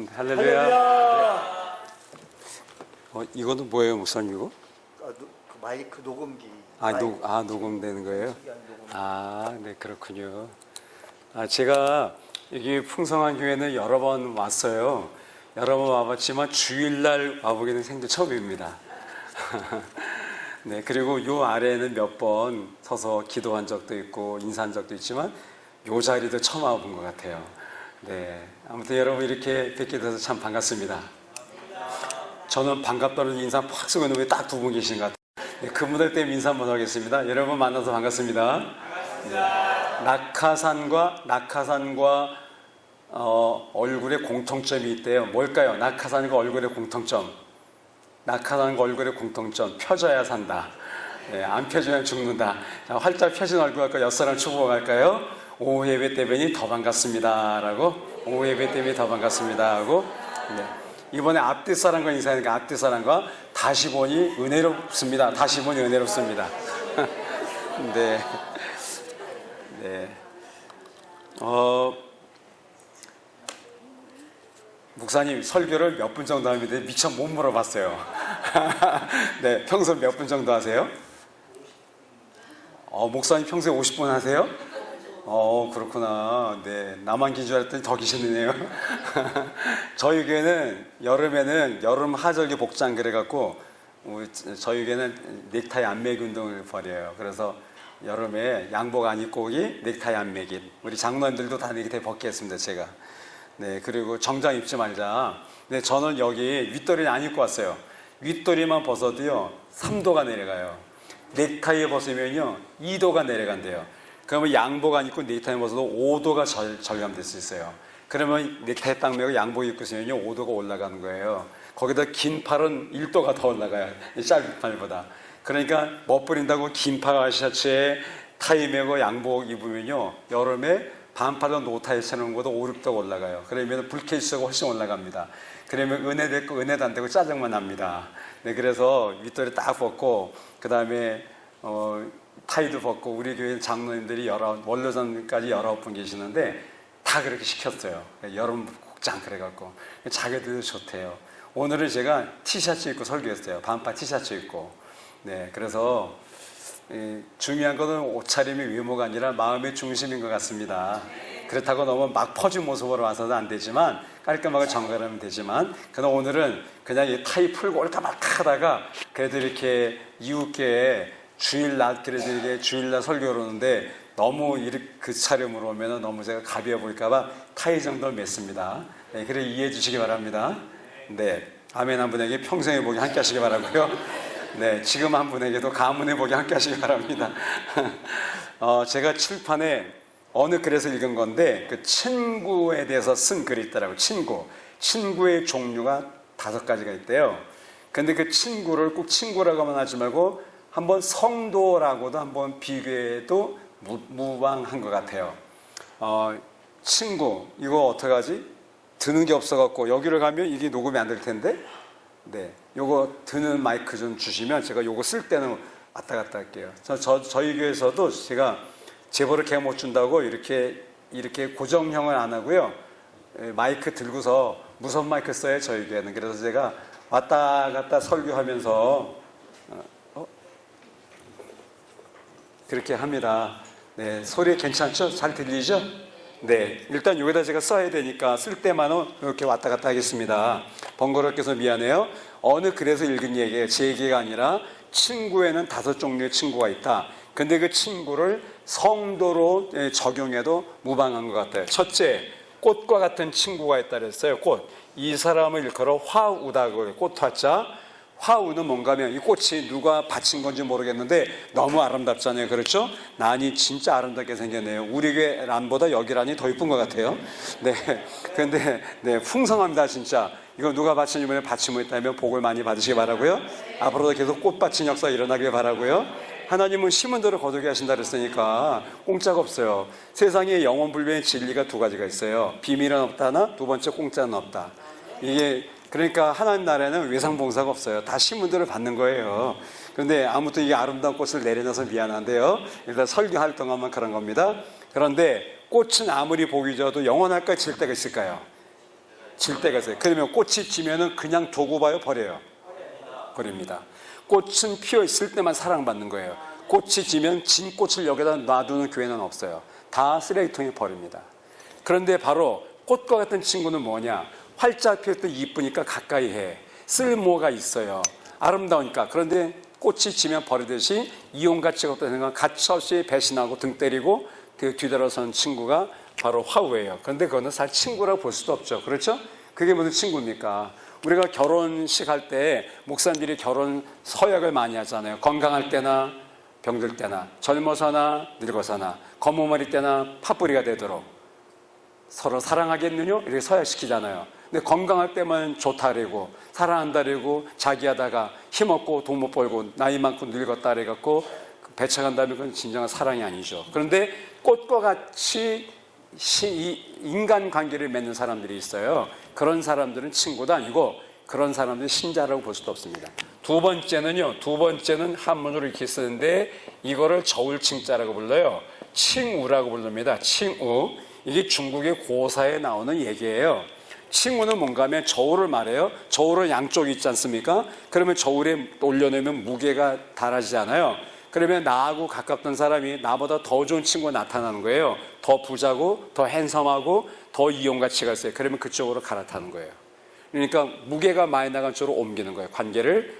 할렐루야. 이거는 뭐예요, 목사님 이거? 그 마이크 녹음기. 녹음되는 거예요? 네, 그렇군요. 제가 여기 풍성한 교회는 여러 번 왔어요. 여러 번 와봤지만 주일날 와보기는 생전 처음입니다. 네, 그리고 요 아래에는 몇 번 서서 기도한 적도 있고 인사한 적도 있지만 요 자리도 처음 와본 것 같아요. 네, 아무튼 여러분 이렇게 뵙게 돼서 참 반갑습니다. 저는 반갑다는 인사 팍 쓰고 있는 왜 딱 두 분 계신 것 같아요. 네, 그분들 때문에 인사 한번 하겠습니다. 여러분 만나서 반갑습니다. 낙하산과 얼굴에 공통점이 있대요. 뭘까요? 낙하산과 얼굴의 공통점. 낙하산과 얼굴의 공통점. 펴져야 산다. 네, 안 펴지면 죽는다. 자, 활짝 펴진 얼굴 할까? 옆사람 축복할까요? 오후 예배 때문에 더 반갑습니다. 라고. 오후 예배 때문에 더 반갑습니다. 하고. 네. 이번에 앞뒤 사람과 인사하니까 앞뒤 사람과 다시 보니 은혜롭습니다. 다시 보니 은혜롭습니다. 네. 네. 목사님 설교를 몇 분 정도 합니다. 미처 못 물어봤어요. 네, 평소 몇 분 정도 하세요? 목사님 평소에 50분 하세요? 그렇구나. 네, 나만 긴 줄 알았더니 더 기셨네요. 저희 교회는 여름에는 여름 하절기 복장 그래갖고 저희 교회는 넥타이 안 매기 운동을 벌여요. 그래서 여름에 양복 안 입고 오기, 넥타이 안 매기. 우리 장로님들도 다 넥타이 벗게 했습니다, 제가. 네, 그리고 정장 입지 말자. 네, 저는 여기 윗도리는 안 입고 왔어요. 윗도리만 벗어도요 3도가 내려가요. 넥타이 벗으면요 2도가 내려간대요. 그러면 양복 안 입고 넥타이 벗어도 5도가 절감될 수 있어요. 그러면 넥타이 딱 매고 양복 입고 있으면요 5도가 올라가는 거예요. 거기다 긴 팔은 1도가 더 올라가요. 짧은 팔보다. 그러니까 멋부린다고 긴 팔 와이셔츠에 타이 매고 양복 입으면요 여름에 반팔로 노타이 쳐놓은 것도 5, 6도가 올라가요. 그러면 불쾌지수가 훨씬 올라갑니다. 그러면 은혜도 은혜도 안 되고 짜증만 납니다. 네, 그래서 윗도리 딱 벗고 그 다음에 타이도 벗고 우리 교회 장로님들이 원로전까지 19분 계시는데 다 그렇게 시켰어요. 여름 복장 그래갖고 자기들도 좋대요. 오늘은 제가 티셔츠 입고 설교했어요. 반팔 티셔츠 입고. 네, 그래서 중요한 것은 옷차림의 외모가 아니라 마음의 중심인 것 같습니다. 그렇다고 너무 막 퍼진 모습으로 와서는 안 되지만 깔끔하게 정갈하면 되지만 그러나 오늘은 그냥 이 타이 풀고 올까 말까 하다가 그래도 이렇게 이웃교회 주일날 그래도 이게 주일날 설교를 오는데 너무 그 차림으로 오면 너무 제가 가벼워 보일까봐 타이 정도를 맸습니다. 네, 그래 이해해 주시기 바랍니다. 네, 아멘 한 분에게 평생의 복이 함께 하시기 바라고요. 네, 지금 한 분에게도 가문의 복이 함께 하시기 바랍니다. 제가 칠판에 어느 글에서 읽은 건데 그 친구에 대해서 쓴 글이 있더라고요. 친구의 종류가 5가지가 있대요. 근데 그 친구를 꼭 친구라고만 하지 말고 한번 성도라고도 한번 비교해도 무방한 것 같아요. 친구 이거 어떡하지? 드는 게 없어갖고 여기를 가면 이게 녹음이 안 될 텐데 네, 요거 드는 마이크 좀 주시면 제가 요거 쓸 때는 왔다 갔다 할게요. 저희 교회에서도 제가 제보를 개 못 준다고 이렇게 고정형을 안 하고요. 마이크 들고서 무선 마이크 써요, 저희 교회는. 그래서 제가 왔다 갔다 설교하면서 그렇게 합니다. 네, 소리 괜찮죠? 잘 들리죠? 네, 일단 여기다 제가 써야 되니까 쓸 때만은 이렇게 왔다 갔다 하겠습니다. 번거롭게 해서 미안해요. 어느 글에서 읽은 얘기예요. 제 얘기가 아니라 친구에는 5종류의 친구가 있다. 근데 그 친구를 성도로 적용해도 무방한 것 같아요. 첫째, 꽃과 같은 친구가 있다 그랬어요. 꽃. 이 사람을 일컬어 화우다. 꽃화자. 화우는 뭔가 하면 이 꽃이 누가 바친 건지 모르겠는데 너무 아름답잖아요. 그렇죠? 난이 진짜 아름답게 생겼네요. 우리 교회 란보다 여기 란이 더 이쁜 것 같아요. 네. 근데, 네, 풍성합니다, 진짜. 이거 누가 바친 이번에 받침을 했다면 복을 많이 받으시기 바라고요. 앞으로도 계속 꽃 바친 역사 일어나길 바라고요. 하나님은 심은 대로 거두게 하신다 그랬으니까 공짜가 없어요. 세상에 영원불변의 진리가 2가지가 있어요. 비밀은 없다 하나, 2번째 공짜는 없다. 이게 그러니까 하나님 나라에는 외상봉사가 없어요. 다 심은 대로 받는 거예요. 그런데 아무튼 이 아름다운 꽃을 내려놔서 미안한데요. 일단 설교할 동안만 그런 겁니다. 그런데 꽃은 아무리 복이 줘도 영원할까 질 때가 있을까요? 질 때가 있어요. 그러면 꽃이 지면은 그냥 두고 봐요, 버려요? 버립니다. 꽃은 피어 있을 때만 사랑받는 거예요. 꽃이 지면 진 꽃을 여기다 놔두는 교회는 없어요. 다 쓰레기통에 버립니다. 그런데 바로 꽃과 같은 친구는 뭐냐? 활짝 피울 때 이쁘니까 가까이 해. 쓸모가 있어요. 아름다우니까. 그런데 꽃이 지면 버리듯이 이용 가치가 없다는 건 가차없이 배신하고 등 때리고 그 뒤돌아서는 친구가 바로 화우예요. 그런데 그거는 사실 친구라고 볼 수도 없죠. 그렇죠? 그게 무슨 친구입니까? 우리가 결혼식 할 때 목사님들이 결혼 서약을 많이 하잖아요. 건강할 때나 병들 때나 젊어서나 늙어서나 검은 머리 때나 팥뿌리가 되도록 서로 사랑하겠느냐? 이렇게 서약시키잖아요. 근데 건강할 때만 좋다 그러고 사랑한다 그러고 자기하다가 힘없고 돈 못 벌고 나이 많고 늙었다 그래갖고 배척한다면 그건 진정한 사랑이 아니죠. 그런데 꽃과 같이 인간관계를 맺는 사람들이 있어요. 그런 사람들은 친구도 아니고 그런 사람들은 신자라고 볼 수도 없습니다. 두 번째는 한문으로 이렇게 쓰는데 이거를 저울칭자라고 불러요. 칭우라고 부릅니다. 칭우. 이게 중국의 고사에 나오는 얘기예요. 칭우는 뭔가 하면 저울을 말해요. 저울은 양쪽이 있지 않습니까? 그러면 저울에 올려놓으면 무게가 달라지잖아요. 그러면 나하고 가깝던 사람이 나보다 더 좋은 친구가 나타나는 거예요. 더 부자고 더 핸섬하고 더 이용가치가 있어요. 그러면 그쪽으로 갈아타는 거예요. 그러니까 무게가 많이 나간 쪽으로 옮기는 거예요. 관계를.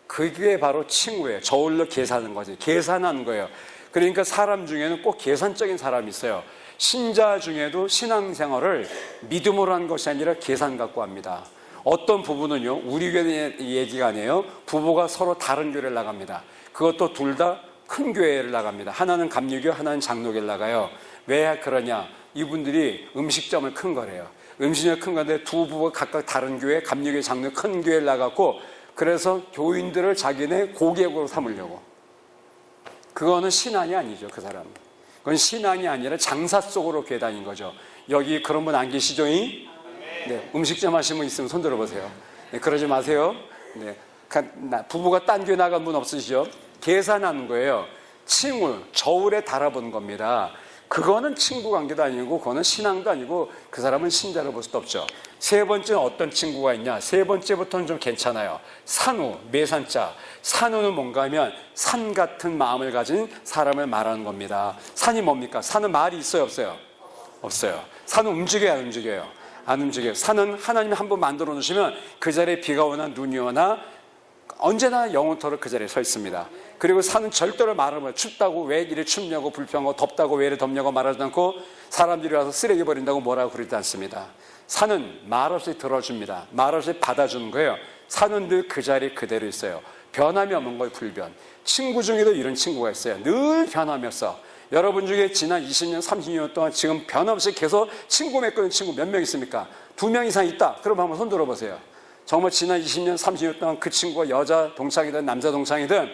그게 바로 친구예요. 저울로 계산하는 거지. 계산하는 거예요. 그러니까 사람 중에는 꼭 계산적인 사람이 있어요. 신자 중에도 신앙생활을 믿음으로 하는 것이 아니라 계산 갖고 합니다. 어떤 부부는요, 우리 교회 얘기가 아니에요. 부부가 서로 다른 교회를 나갑니다. 그것도 둘 다 큰 교회를 나갑니다. 하나는 감리교, 하나는 장로교를 나가요. 왜 그러냐? 이분들이 음식점을 큰 거래요. 음식점을 큰 건데 두 부부가 각각 다른 교회, 감리교, 장로 큰 교회를 나갔고 그래서 교인들을 자기네 고객으로 삼으려고. 그거는 신앙이 아니죠, 그 사람은. 그건 신앙이 아니라 장사 속으로 교회 다닌 거죠. 여기 그런 분 안 계시죠? 네, 음식점 하시는 분 있으면 손 들어보세요. 네, 그러지 마세요. 네, 부부가 딴 교회 나간 분 없으시죠? 계산하는 거예요. 칭우, 저울에 달아보는 겁니다. 그거는 친구 관계도 아니고 그거는 신앙도 아니고 그 사람은 신자를 볼 수도 없죠. 세 번째는 어떤 친구가 있냐? 세 번째부터는 좀 괜찮아요. 산우, 매산자. 산우는 뭔가 하면 산 같은 마음을 가진 사람을 말하는 겁니다. 산이 뭡니까? 산은 말이 있어요, 없어요? 없어요. 산은 움직여요, 안 움직여요? 안 움직여요. 산은 하나님이 한번 만들어 놓으시면 그 자리에 비가 오나 눈이 오나 언제나 영원토록 그 자리에 서 있습니다. 그리고 산은 절대로 말하면 춥다고 왜 이래 춥냐고 불평하고 덥다고 왜 이래 덥냐고 말하지 않고 사람들이 와서 쓰레기 버린다고 뭐라고 그러지 않습니다. 산은 말없이 들어줍니다. 말없이 받아주는 거예요. 산은 늘 그 자리에 그대로 있어요. 변함이 없는 거예요, 불변. 친구 중에도 이런 친구가 있어요. 늘 변함이 없어. 여러분 중에 지난 20년, 30년 동안 지금 변함없이 계속 친구 맺고 친구 몇 명 있습니까? 2명 이상 있다. 그럼 한번 손 들어보세요. 정말 지난 20년, 30년 동안 그 친구가 여자 동창이든 남자 동창이든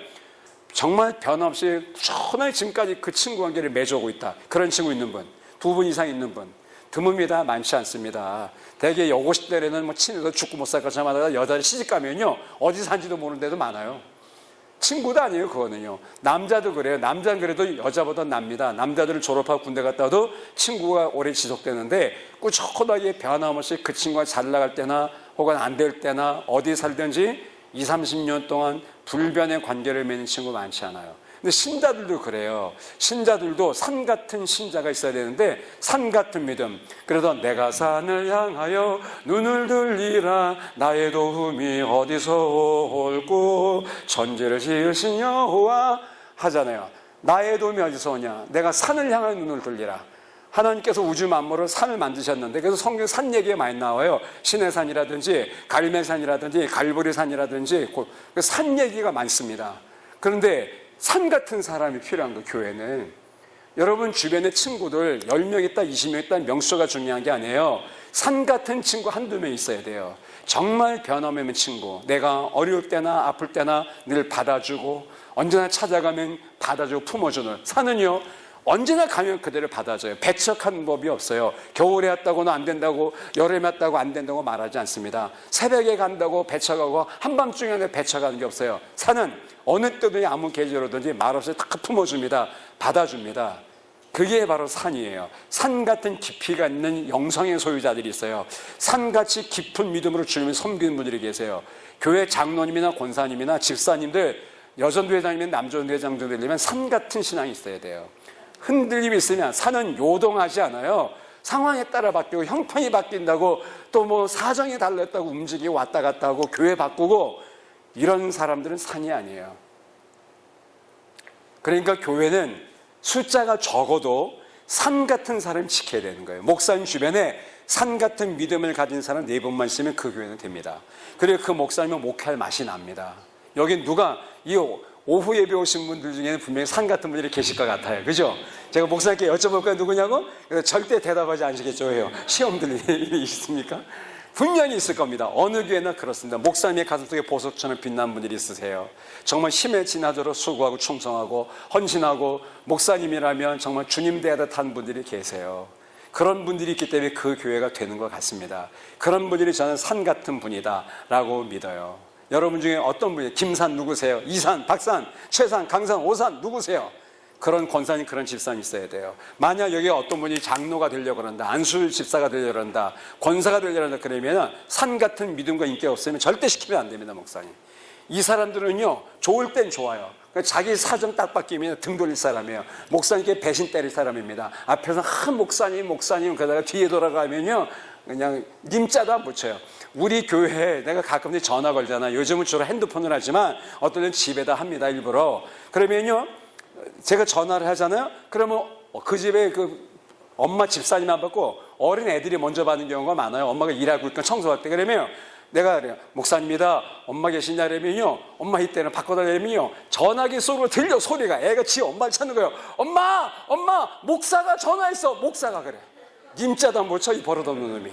정말 변함없이 전혀 지금까지 그 친구 관계를 맺어오고 있다. 그런 친구 있는 분, 2분 이상 있는 분 드뭅니다. 많지 않습니다. 대개 50대에는 뭐 친해서 죽고 못 살 것처럼 하다가 여자를 시집가면요 어디 산지도 모르는 데도 많아요. 친구도 아니에요. 그거는요. 남자도 그래요. 남자는 그래도 여자보다 납니다. 남자들은 졸업하고 군대 갔다 와도 친구가 오래 지속되는데 꾸준하게 변함없이 그 친구가 잘 나갈 때나 혹은 안 될 때나 어디 살든지 20, 30년 동안 불변의 관계를 맺는 친구 많지 않아요. 근데 신자들도 그래요. 신자들도 산 같은 신자가 있어야 되는데 산 같은 믿음. 그래서 내가 산을 향하여 눈을 들리라 나의 도움이 어디서 올고 천지를 지으신 여호와 하잖아요. 나의 도움이 어디서 오냐? 내가 산을 향하여 눈을 들리라. 하나님께서 우주 만물을 산을 만드셨는데 그래서 성경 산 얘기가 많이 나와요. 시내산이라든지 갈매산이라든지 갈보리산이라든지 산 얘기가 많습니다. 그런데 산 같은 사람이 필요한 거 교회는. 여러분 주변에 친구들 10명 있다 20명 있다 명수가 중요한 게 아니에요. 산 같은 친구 한두 명 있어야 돼요. 정말 변함없는 친구. 내가 어려울 때나 아플 때나 늘 받아주고 언제나 찾아가면 받아주고 품어주는. 산은요 언제나 가면 그대로 받아줘요. 배척하는 법이 없어요. 겨울에 왔다고는 안 된다고 여름에 왔다고 안 된다고 말하지 않습니다. 새벽에 간다고 배척하고 한밤중에 배척하는 게 없어요. 산은 어느 때든지 아무 계절이든지 말없이 다 품어줍니다. 받아줍니다. 그게 바로 산이에요. 산 같은 깊이가 있는 영성의 소유자들이 있어요. 산같이 깊은 믿음으로 주님을 섬기는 분들이 계세요. 교회 장로님이나 권사님이나 집사님들, 여전도 회장이면 남전도 회장도 되려면 산 같은 신앙이 있어야 돼요. 흔들림이 있으면 산은 요동하지 않아요. 상황에 따라 바뀌고 형편이 바뀐다고 또 뭐 사정이 달랐다고 움직이고 왔다 갔다 하고 교회 바꾸고 이런 사람들은 산이 아니에요. 그러니까 교회는 숫자가 적어도 산 같은 사람을 지켜야 되는 거예요. 목사님 주변에 산 같은 믿음을 가진 사람 4분만 있으면 그 교회는 됩니다. 그리고 그 목사님은 목회할 맛이 납니다. 여기 누가 이 오후 예배 오신 분들 중에는 분명히 산 같은 분들이 계실 것 같아요. 그죠? 제가 목사님께 여쭤볼까요? 누구냐고? 절대 대답하지 않으시겠죠? 왜요? 시험들 있습니까? 분명히 있을 겁니다. 어느 교회나 그렇습니다. 목사님의 가슴속에 보석처럼 빛나는 분들이 있으세요. 정말 힘에 지나도록 수고하고 충성하고 헌신하고 목사님이라면 정말 주님 대하듯 한 분들이 계세요. 그런 분들이 있기 때문에 그 교회가 되는 것 같습니다. 그런 분들이 저는 산 같은 분이다 라고 믿어요. 여러분 중에 어떤 분이 김산 누구세요? 이산, 박산, 최산, 강산, 오산 누구세요? 그런 권사님, 그런 집사님 있어야 돼요. 만약 여기 어떤 분이 장로가 되려고 그런다, 안술 집사가 되려고 그런다, 권사가 되려고 그런다 그러면 산 같은 믿음과 인기가 없으면 절대 시키면 안 됩니다. 목사님. 이 사람들은요 좋을 땐 좋아요. 자기 사정 딱 바뀌면 등 돌릴 사람이에요. 목사님께 배신 때릴 사람입니다. 앞에서 목사님 그러다가 뒤에 돌아가면요 그냥 님자도 안 붙여요. 우리 교회에 내가 가끔씩 전화 걸잖아. 요즘은 주로 핸드폰을 하지만 어떤 때는 집에다 합니다. 일부러. 그러면요 제가 전화를 하잖아요. 그러면 그 집에 그 엄마 집사님 안 받고 어린 애들이 먼저 받는 경우가 많아요. 엄마가 일하고 있거나 청소할 때. 그러면 내가 그래요. 목사님이다. 엄마 계시냐 그러면요. 엄마 이때는 바꿔달라면요. 전화기 속으로 들려 소리가. 애가 지 엄마를 찾는 거예요. 엄마 목사가 전화했어. 목사가 그래. 님자도 안 붙여 이 버릇없는 놈이.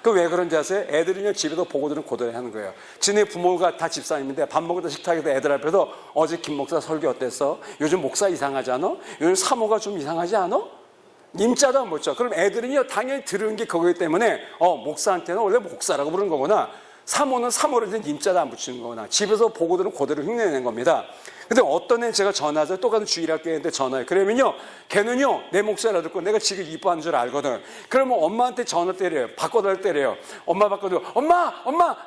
그 왜 그런지 아세요? 애들이요 집에서 보고들은 고대를 하는 거예요. 지네 부모가 다 집사님인데 밥 먹을 때 식탁에서 애들 앞에서 어제 김 목사 설교 어땠어? 요즘 목사 이상하지 않아? 요즘 사모가 좀 이상하지 않아? 님자도 안 붙여. 그럼 애들은요 당연히 들은 게 그거기 때문에 목사한테는 원래 목사라고 부르는 거구나. 사모는 사모를 이제 님자도 안 붙이는 거구나. 집에서 보고들은 그대로 흉내내는 겁니다. 근데 어떤 애 제가 전화해서 똑같은 주일학교인데 전화해. 그러면요 걔는요 내 목소리 알아듣고 내가 지금 이뻐하는 줄 알거든. 그러면 엄마한테 전화 때려요. 바꿔달 때려요. 엄마 바꿔도 엄마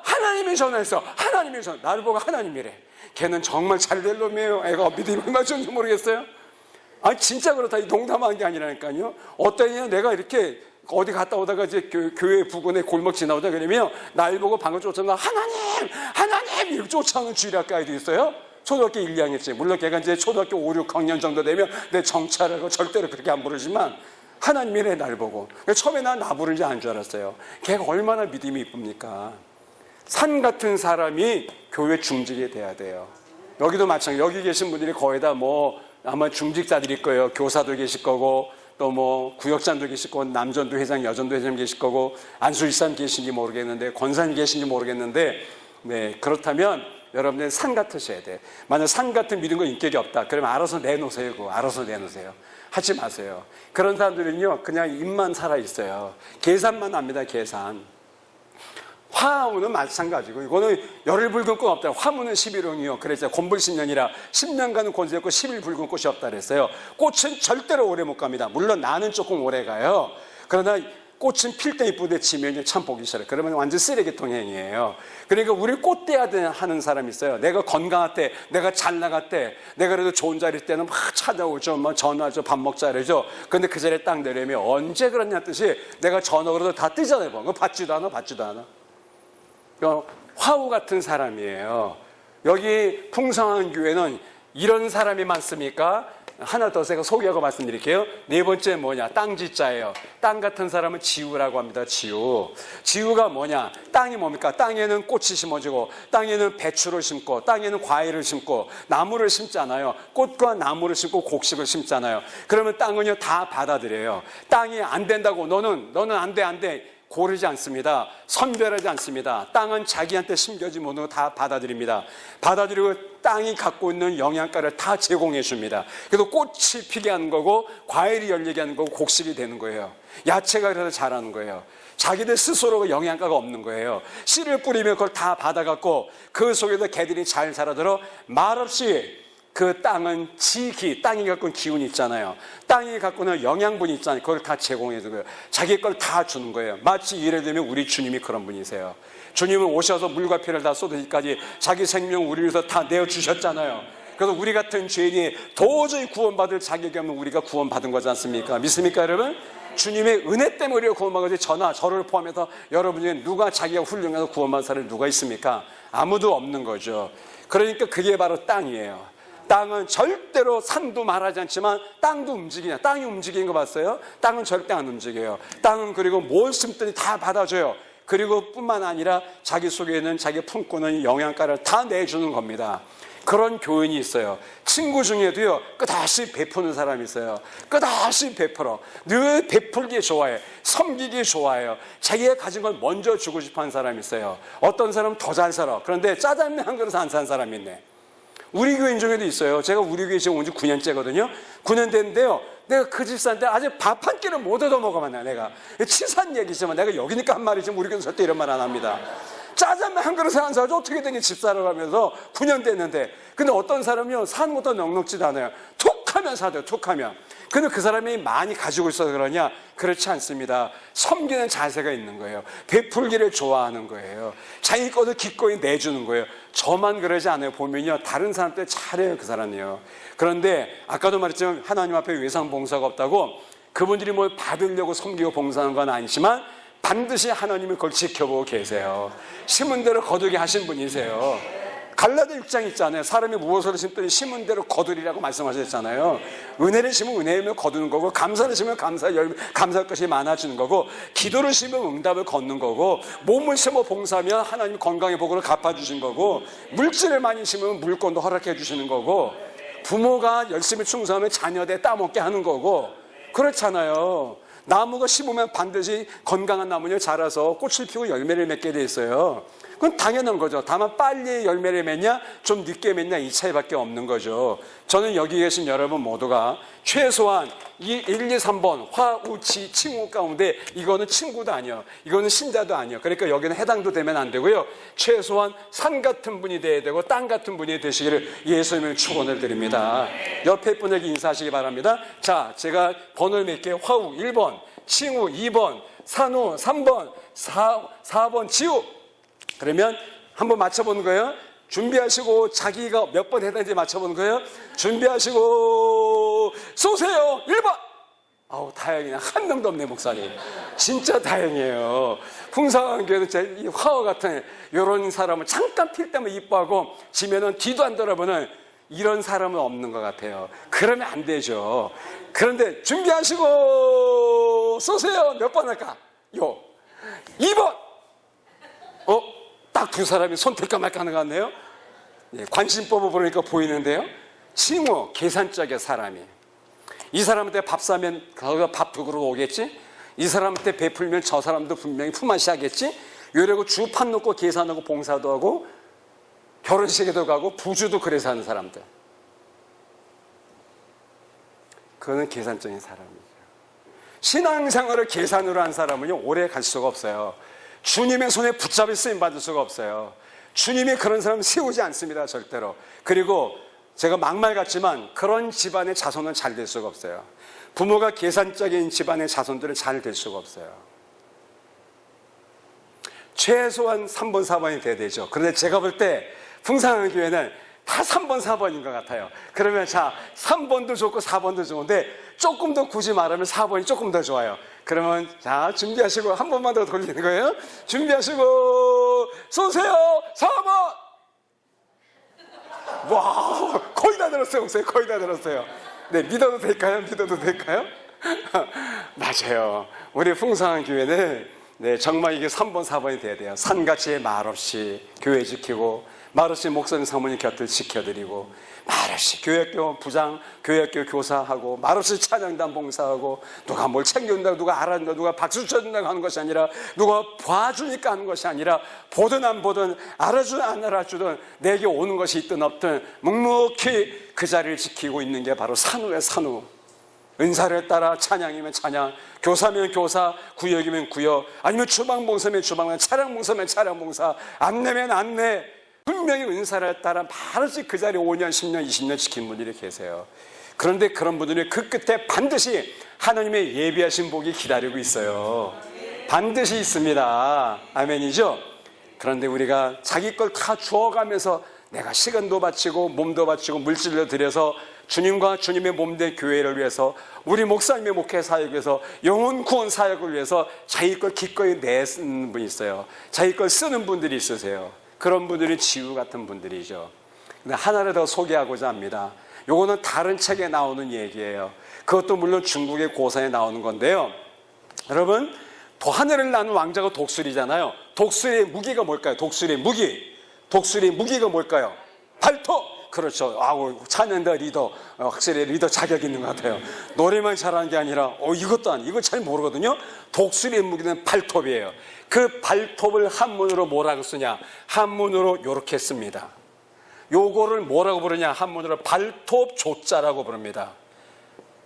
하나님이 전화했어. 하나님이 전화. 나를 보고 하나님이래. 걔는 정말 잘 될 놈이에요. 애가 믿음이 얼마나 좋은지 모르겠어요. 아니 진짜 그렇다. 농담한 게 아니라니까요. 어떤 애는 내가 이렇게 어디 갔다 오다가 이제 교회 부근에 골목 지나오다 그러면 날 보고 방금 쫓아오는 하나님 이렇게 쫓아오는 주일학교 아이도 있어요. 초등학교 1, 2학년쯤. 물론 걔가 이제 초등학교 5, 6학년 정도 되면 내 정찰하고 절대로 그렇게 안 부르지만 하나님이래 날 보고. 처음에 난 나 부르지 않은 줄 알았어요. 걔가 얼마나 믿음이 이쁩니까? 산 같은 사람이 교회 중직이 돼야 돼요. 여기도 마찬가지. 여기 계신 분들이 거의 다 아마 중직자들일 거예요. 교사도 계실 거고 또 구역장도 계실 거고 남전도 회장, 여전도 회장 계실 거고 안수일산 계신지 모르겠는데 권사님 계신지 모르겠는데 네 그렇다면 여러분들 산 같으셔야 돼. 만약 산 같은 믿음과 인격이 없다. 그러면 알아서 내놓으세요. 그거. 알아서 내놓으세요. 하지 마세요. 그런 사람들은요 그냥 입만 살아있어요. 계산만 합니다. 계산. 화무는 마찬가지고 이거는 열흘 붉은 꽃 없다. 화무는 11홍이요. 그래서 곤불 10년이라 10년간은 곤수였고 10일 붉은 꽃이 없다 그랬어요. 꽃은 절대로 오래 못 갑니다. 물론 나는 조금 오래 가요. 그러나 꽃은 필 때 이쁘게 지면 참 보기 싫어요. 그러면 완전 쓰레기통 행위예요. 그러니까 우리 꽃대야 하는 사람이 있어요. 내가 건강할 때, 내가 잘 나갈 때, 내가 그래도 좋은 자리일 때는 막 찾아오죠. 전화하죠. 밥 먹자 그러죠. 근데 그 자리에 딱 내려면 언제 그러냐 뜻이 내가 전화 그래도 다 뜨잖아요. 그거 받지도 않아. 화우 같은 사람이에요. 여기 풍성한 교회는 이런 사람이 많습니까? 하나 더 제가 소개하고 말씀드릴게요. 네 번째 뭐냐? 땅지자예요. 땅 같은 사람은 지우라고 합니다. 지우가 뭐냐? 땅이 뭡니까? 땅에는 꽃이 심어지고 땅에는 배추를 심고 땅에는 과일을 심고 나무를 심잖아요. 꽃과 나무를 심고 곡식을 심잖아요. 그러면 땅은요 다 받아들여요. 땅이 안 된다고 너는 안 돼. 고르지 않습니다. 선별하지 않습니다. 땅은 자기한테 심겨진 모든 거 다 받아들입니다. 받아들이고 땅이 갖고 있는 영양가를 다 제공해 줍니다. 그래서 꽃이 피게 하는 거고 과일이 열리게 하는 거고 곡식이 되는 거예요. 야채가 그래서 자라는 거예요. 자기들 스스로가 영양가가 없는 거예요. 씨를 뿌리면 그걸 다 받아갖고 그 속에서 개들이 잘 자라도록 말없이 그 땅은 지기, 땅이 갖고 있는 기운이 있잖아요. 땅이 갖고 있는 영양분이 있잖아요. 그걸 다 제공해 주는 거예요. 자기 걸 다 주는 거예요. 마치 예를 들면 우리 주님이 그런 분이세요. 주님은 오셔서 물과 피를 다 쏟으기까지 자기 생명 우리를 위해서 다 내어주셨잖아요. 그래서 우리 같은 죄인이 도저히 구원받을 자격이 없는 우리가 구원받은 거지 않습니까? 믿습니까, 여러분? 주님의 은혜 때문에 우리가 구원받은 거지, 저를 포함해서 여러분 중에 누가 자기가 훌륭해서 구원받은 사람이 누가 있습니까? 아무도 없는 거죠. 그러니까 그게 바로 땅이에요. 땅은 절대로 산도 말하지 않지만 땅도 움직이냐. 땅이 움직이는 거 봤어요? 땅은 절대 안 움직여요. 땅은 그리고 뭘 심든지 다 받아줘요. 그리고 뿐만 아니라 자기 속에 있는 자기 품고 있는 영양가를 다 내주는 겁니다. 그런 교훈이 있어요. 친구 중에도요, 끝없이 베푸는 사람이 있어요. 끝없이 베풀어. 늘 베풀기 좋아해. 섬기기 좋아해요. 자기가 가진 걸 먼저 주고 싶어 하는 사람이 있어요. 어떤 사람은 더 잘 살아. 그런데 짜장면 한 그릇 안 사는 사람이 있네. 우리 교인 중에도 있어요. 제가 우리 교회 지금 온 지 9년째거든요. 9년 됐는데요. 내가 그 집사한테 아직 밥 한 끼를 못 얻어 먹어봤나, 내가. 치사한 얘기지만 내가 여기니까 한 말이지, 우리 교회는 절대 이런 말 안 합니다. 짜장면 한 그릇에 안 사죠. 어떻게 된 게 집사를 하면서 9년 됐는데. 근데 어떤 사람이요, 사는 것도 넉넉지도 않아요. 툭 하면 사죠, 툭 하면. 근데 그 사람이 많이 가지고 있어서 그러냐? 그렇지 않습니다. 섬기는 자세가 있는 거예요. 베풀기를 좋아하는 거예요. 자기 것을 기꺼이 내주는 거예요. 저만 그러지 않아요. 보면요, 다른 사람들 잘해요, 그 사람이요. 그런데 아까도 말했지만 하나님 앞에 외상 봉사가 없다고, 그분들이 뭘 받으려고 섬기고 봉사하는 건 아니지만 반드시 하나님이 그걸 지켜보고 계세요. 심은 대로 거두게 하신 분이세요. 갈라디 6장 있잖아요. 사람이 무엇을 심더니 심은 대로 거두리라고 말씀하셨잖아요. 은혜를 심으면 은혜를 거두는 거고, 감사를 심으면 감사할 것이 많아지는 거고, 기도를 심으면 응답을 걷는 거고, 몸을 심어 봉사하면 하나님 건강의 복으로 갚아주신 거고, 물질을 많이 심으면 물건도 허락해 주시는 거고, 부모가 열심히 충성하면 자녀들 따먹게 하는 거고, 그렇잖아요. 나무가 심으면 반드시 건강한 나무는 자라서 꽃을 피우고 열매를 맺게 돼 있어요. 그건 당연한 거죠. 다만 빨리 열매를 맺냐 좀 늦게 맺냐 이 차이밖에 없는 거죠. 저는 여기 계신 여러분 모두가 최소한 이 1, 2, 3번 화우치 칭호 가운데 이거는 친구도 아니에요. 이거는 신자도 아니에요. 그러니까 여기는 해당도 되면 안 되고요. 최소한 산 같은 분이 돼야 되고 땅 같은 분이 되시기를 예수님을 축원을 드립니다. 옆에 분에게 인사하시기 바랍니다. 자, 제가 번호를 낼게요. 화우 1번, 칭호 2번, 산호 3번, 4번 지우. 그러면 한번 맞춰보는 거예요. 준비하시고 자기가 몇 번 해야 되는지 맞춰보는 거예요. 준비하시고 쏘세요. 1번. 아우, 다행이네. 한 명도 없네, 목사님. 진짜 다행이에요. 풍성한 교회는 이 화와 같은 이런 사람을 잠깐 필 때만 이뻐하고 지면은 뒤도 안 돌아보는 이런 사람은 없는 것 같아요. 그러면 안 되죠. 그런데 준비하시고 쏘세요. 몇 번 할까? 2번. 딱 두 사람이 손댈까 말까 하는 것 같네요. 예, 관심법을 보니까 보이는데요. 칭호, 계산적인 사람이. 이 사람한테 밥 사면 거기가 밥 두 그릇 오겠지? 이 사람한테 베풀면 저 사람도 분명히 품앗이 하겠지? 이러고 주판 놓고 계산하고 봉사도 하고 결혼식에도 가고 부주도 그래서 하는 사람들. 그거는 계산적인 사람이죠. 신앙생활을 계산으로 한 사람은요, 오래 갈 수가 없어요. 주님의 손에 붙잡혀 쓰임 받을 수가 없어요. 주님이 그런 사람 세우지 않습니다, 절대로. 그리고 제가 막말 같지만 그런 집안의 자손은 잘 될 수가 없어요. 부모가 계산적인 집안의 자손들은 잘 될 수가 없어요. 최소한 3번, 4번이 돼야 되죠. 그런데 제가 볼 때 풍성한 교회는 다 3번, 4번인 것 같아요. 그러면 자, 3번도 좋고 4번도 좋은데 조금 더 굳이 말하면 4번이 조금 더 좋아요. 그러면 자, 준비하시고 한 번만 더 돌리는 거예요. 준비하시고 쏘세요. 4번. 와, 거의 다 들었어요, 목사님. 거의 다 들었어요. 네, 믿어도 될까요? 믿어도 될까요? 맞아요. 우리 풍성한 교회는 네, 정말 이게 3번, 4번이 돼야 돼요. 산같이 말없이 교회 지키고, 말없이 목사님 사모님 곁을 지켜드리고, 말없이 교회학교 부장, 교회학교 교사하고, 말없이 찬양단 봉사하고, 누가 뭘 챙겨준다고, 누가 알아준다고, 누가 박수 쳐준다고 하는 것이 아니라, 누가 봐주니까 하는 것이 아니라, 보든 안 보든, 알아주든 안 알아주든, 내게 오는 것이 있든 없든, 묵묵히 그 자리를 지키고 있는 게 바로 산후의 산후. 은사를 따라 찬양이면 찬양, 교사면 교사, 구역이면 구역, 아니면 주방봉사면 주방봉사, 차량봉사면 차량봉사, 안내면 안내, 분명히 은사를 따라 많은씩 그 자리에 5년, 10년, 20년 지킨 분들이 계세요. 그런데 그런 분들이 그 끝에 반드시 하나님의 예비하신 복이 기다리고 있어요. 반드시 있습니다. 아멘이죠? 그런데 우리가 자기 걸 다 주어가면서 내가 시간도 바치고 몸도 바치고 물질도 들여서 주님과 주님의 몸된 교회를 위해서 우리 목사님의 목회 사역을 위해서 영혼 구원 사역을 위해서 자기 걸 기꺼이 내쓰는 분이 있어요. 자기 걸 쓰는 분들이 있으세요. 그런 분들이 지우 같은 분들이죠. 근데 하나를 더 소개하고자 합니다. 요거는 다른 책에 나오는 얘기예요. 그것도 물론 중국의 고산에 나오는 건데요. 여러분, 하늘을 나는 왕자가 독수리잖아요. 독수리의 무기가 뭘까요? 독수리의 무기가 뭘까요? 발톱! 그렇죠. 아우, 찬양대 리더, 확실히 리더 자격 있는 것 같아요. 노래만 잘하는 게 아니라, 이것도 아니, 이거 잘 모르거든요. 독수리의 무기는 발톱이에요. 그 발톱을 한문으로 뭐라고 쓰냐? 한문으로 요렇게 씁니다. 요거를 뭐라고 부르냐? 한문으로 발톱 조자라고 부릅니다.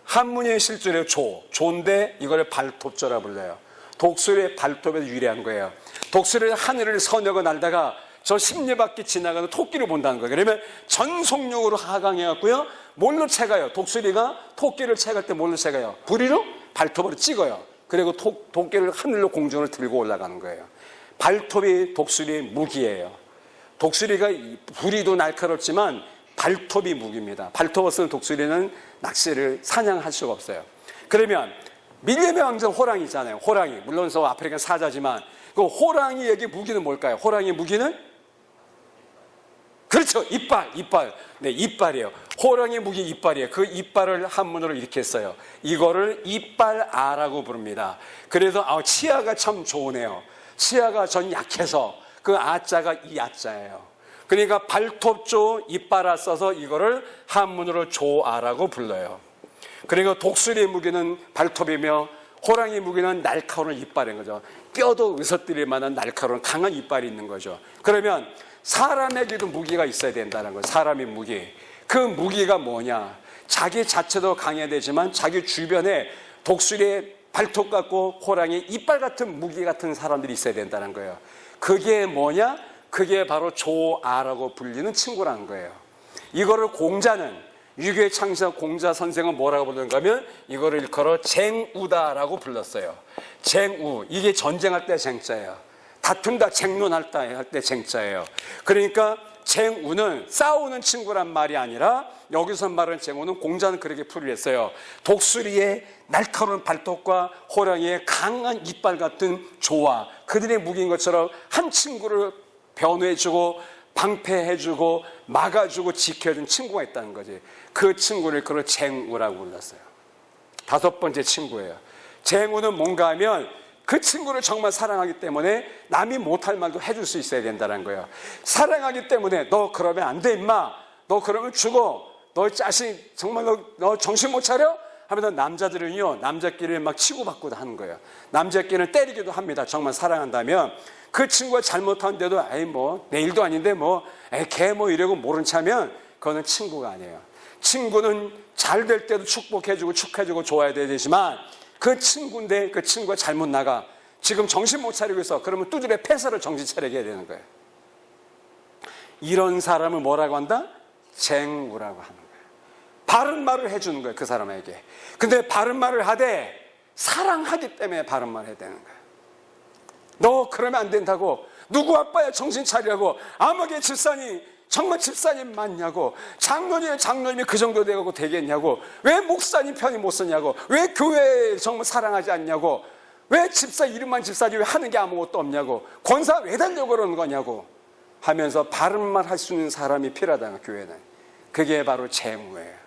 한문의 실제로 조인데 이걸 발톱조라 불러요. 독수리의 발톱에서 유래한 거예요. 독수리는 하늘을 서녀고 날다가 저 십리바퀴 지나가는 토끼를 본다는 거예요. 그러면 전속력으로 하강해갖고요. 뭘로 채가요? 독수리가 토끼를 채갈 때 뭘로 채가요? 부리로? 발톱으로 찍어요. 그리고 토끼를 하늘로 공중을 들고 올라가는 거예요. 발톱이 독수리의 무기예요. 독수리가 부리도 날카롭지만 발톱이 무기입니다. 발톱 없으면 독수리는 낚시를 사냥할 수가 없어요. 그러면 밀림의 왕자 호랑이잖아요. 호랑이. 물론 아프리카 사자지만 그 호랑이 여기 무기는 뭘까요? 호랑이 무기는? 그렇죠. 이빨. 네, 이빨이에요. 호랑이 무기 이빨이에요. 그 이빨을 한문으로 이렇게 써요. 이거를 이빨아라고 부릅니다. 그래서 치아가 참 좋으네요. 치아가 전 약해서 그 아자가 이 아자예요. 그러니까 발톱조 이빨아 써서 이거를 한문으로 조아라고 불러요. 그러니까 독수리의 무기는 발톱이며 호랑이 무기는 날카로운 이빨인 거죠. 뼈도 으서뜨릴 만한 날카로운 강한 이빨이 있는 거죠. 그러면 사람에게도 무기가 있어야 된다는 거예요. 사람의 무기. 그 무기가 뭐냐? 자기 자체도 강해야 되지만 자기 주변에 독수리의 발톱 같고 호랑이 이빨 같은 무기 같은 사람들이 있어야 된다는 거예요. 그게 뭐냐? 그게 바로 조아라고 불리는 친구라는 거예요. 이거를 공자는 유교의 창시자 공자 선생은 뭐라고 부르는가 하면 이거를 일컬어 쟁우다라고 불렀어요. 쟁우. 이게 전쟁할 때 쟁자예요. 다툰다, 쟁론할 때 쟁자예요. 그러니까 쟁우는 싸우는 친구란 말이 아니라 여기서 말하는 쟁우는 공자는 그렇게 풀이를 했어요. 독수리의 날카로운 발톱과 호랑이의 강한 이빨 같은 조화, 그들의 무기인 것처럼 한 친구를 변호해주고 방패해주고 막아주고 지켜준 친구가 있다는 거지. 그 친구를 그걸 쟁우라고 불렀어요. 다섯 번째 친구예요. 쟁우는 뭔가 하면 그 친구를 정말 사랑하기 때문에 남이 못할 말도 해줄 수 있어야 된다는 거예요. 사랑하기 때문에 너 그러면 안 돼 임마. 너 그러면 죽어. 너 자식 정말 너 정신 못 차려? 하면서 남자들은요 남자끼리 막 치고받고 하는 거예요. 남자끼리는 때리기도 합니다. 정말 사랑한다면 그 친구가 잘못하는데도 내일도 아닌데 걔 이러고 모른 차면 그거는 친구가 아니에요. 친구는 잘 될 때도 축복해주고 축하해주고 좋아야 되지만 그 친구인데 그 친구가 잘못 나가 지금 정신 못 차리고 있어. 그러면 두드려 패서를 정신 차리게 해야 되는 거예요. 이런 사람을 뭐라고 한다? 쟁우라고 하는 거예요. 바른 말을 해주는 거예요. 그 사람에게. 근데 바른 말을 하되 사랑하기 때문에 바른 말을 해야 되는 거예요. 너 그러면 안 된다고. 누구 아빠야 정신 차리라고. 암흑의 집사님 정말 집사님 맞냐고. 장로님이 그 정도 되고 되겠냐고. 왜 목사님 편이 못 서냐고. 왜 교회 정말 사랑하지 않냐고. 왜 집사 이름만 집사지 왜 하는 게 아무것도 없냐고. 권사 왜 달려고 그러는 거냐고 하면서 바른 말 할 수 있는 사람이 필요하다는 교회는. 그게 바로 쟁우예요.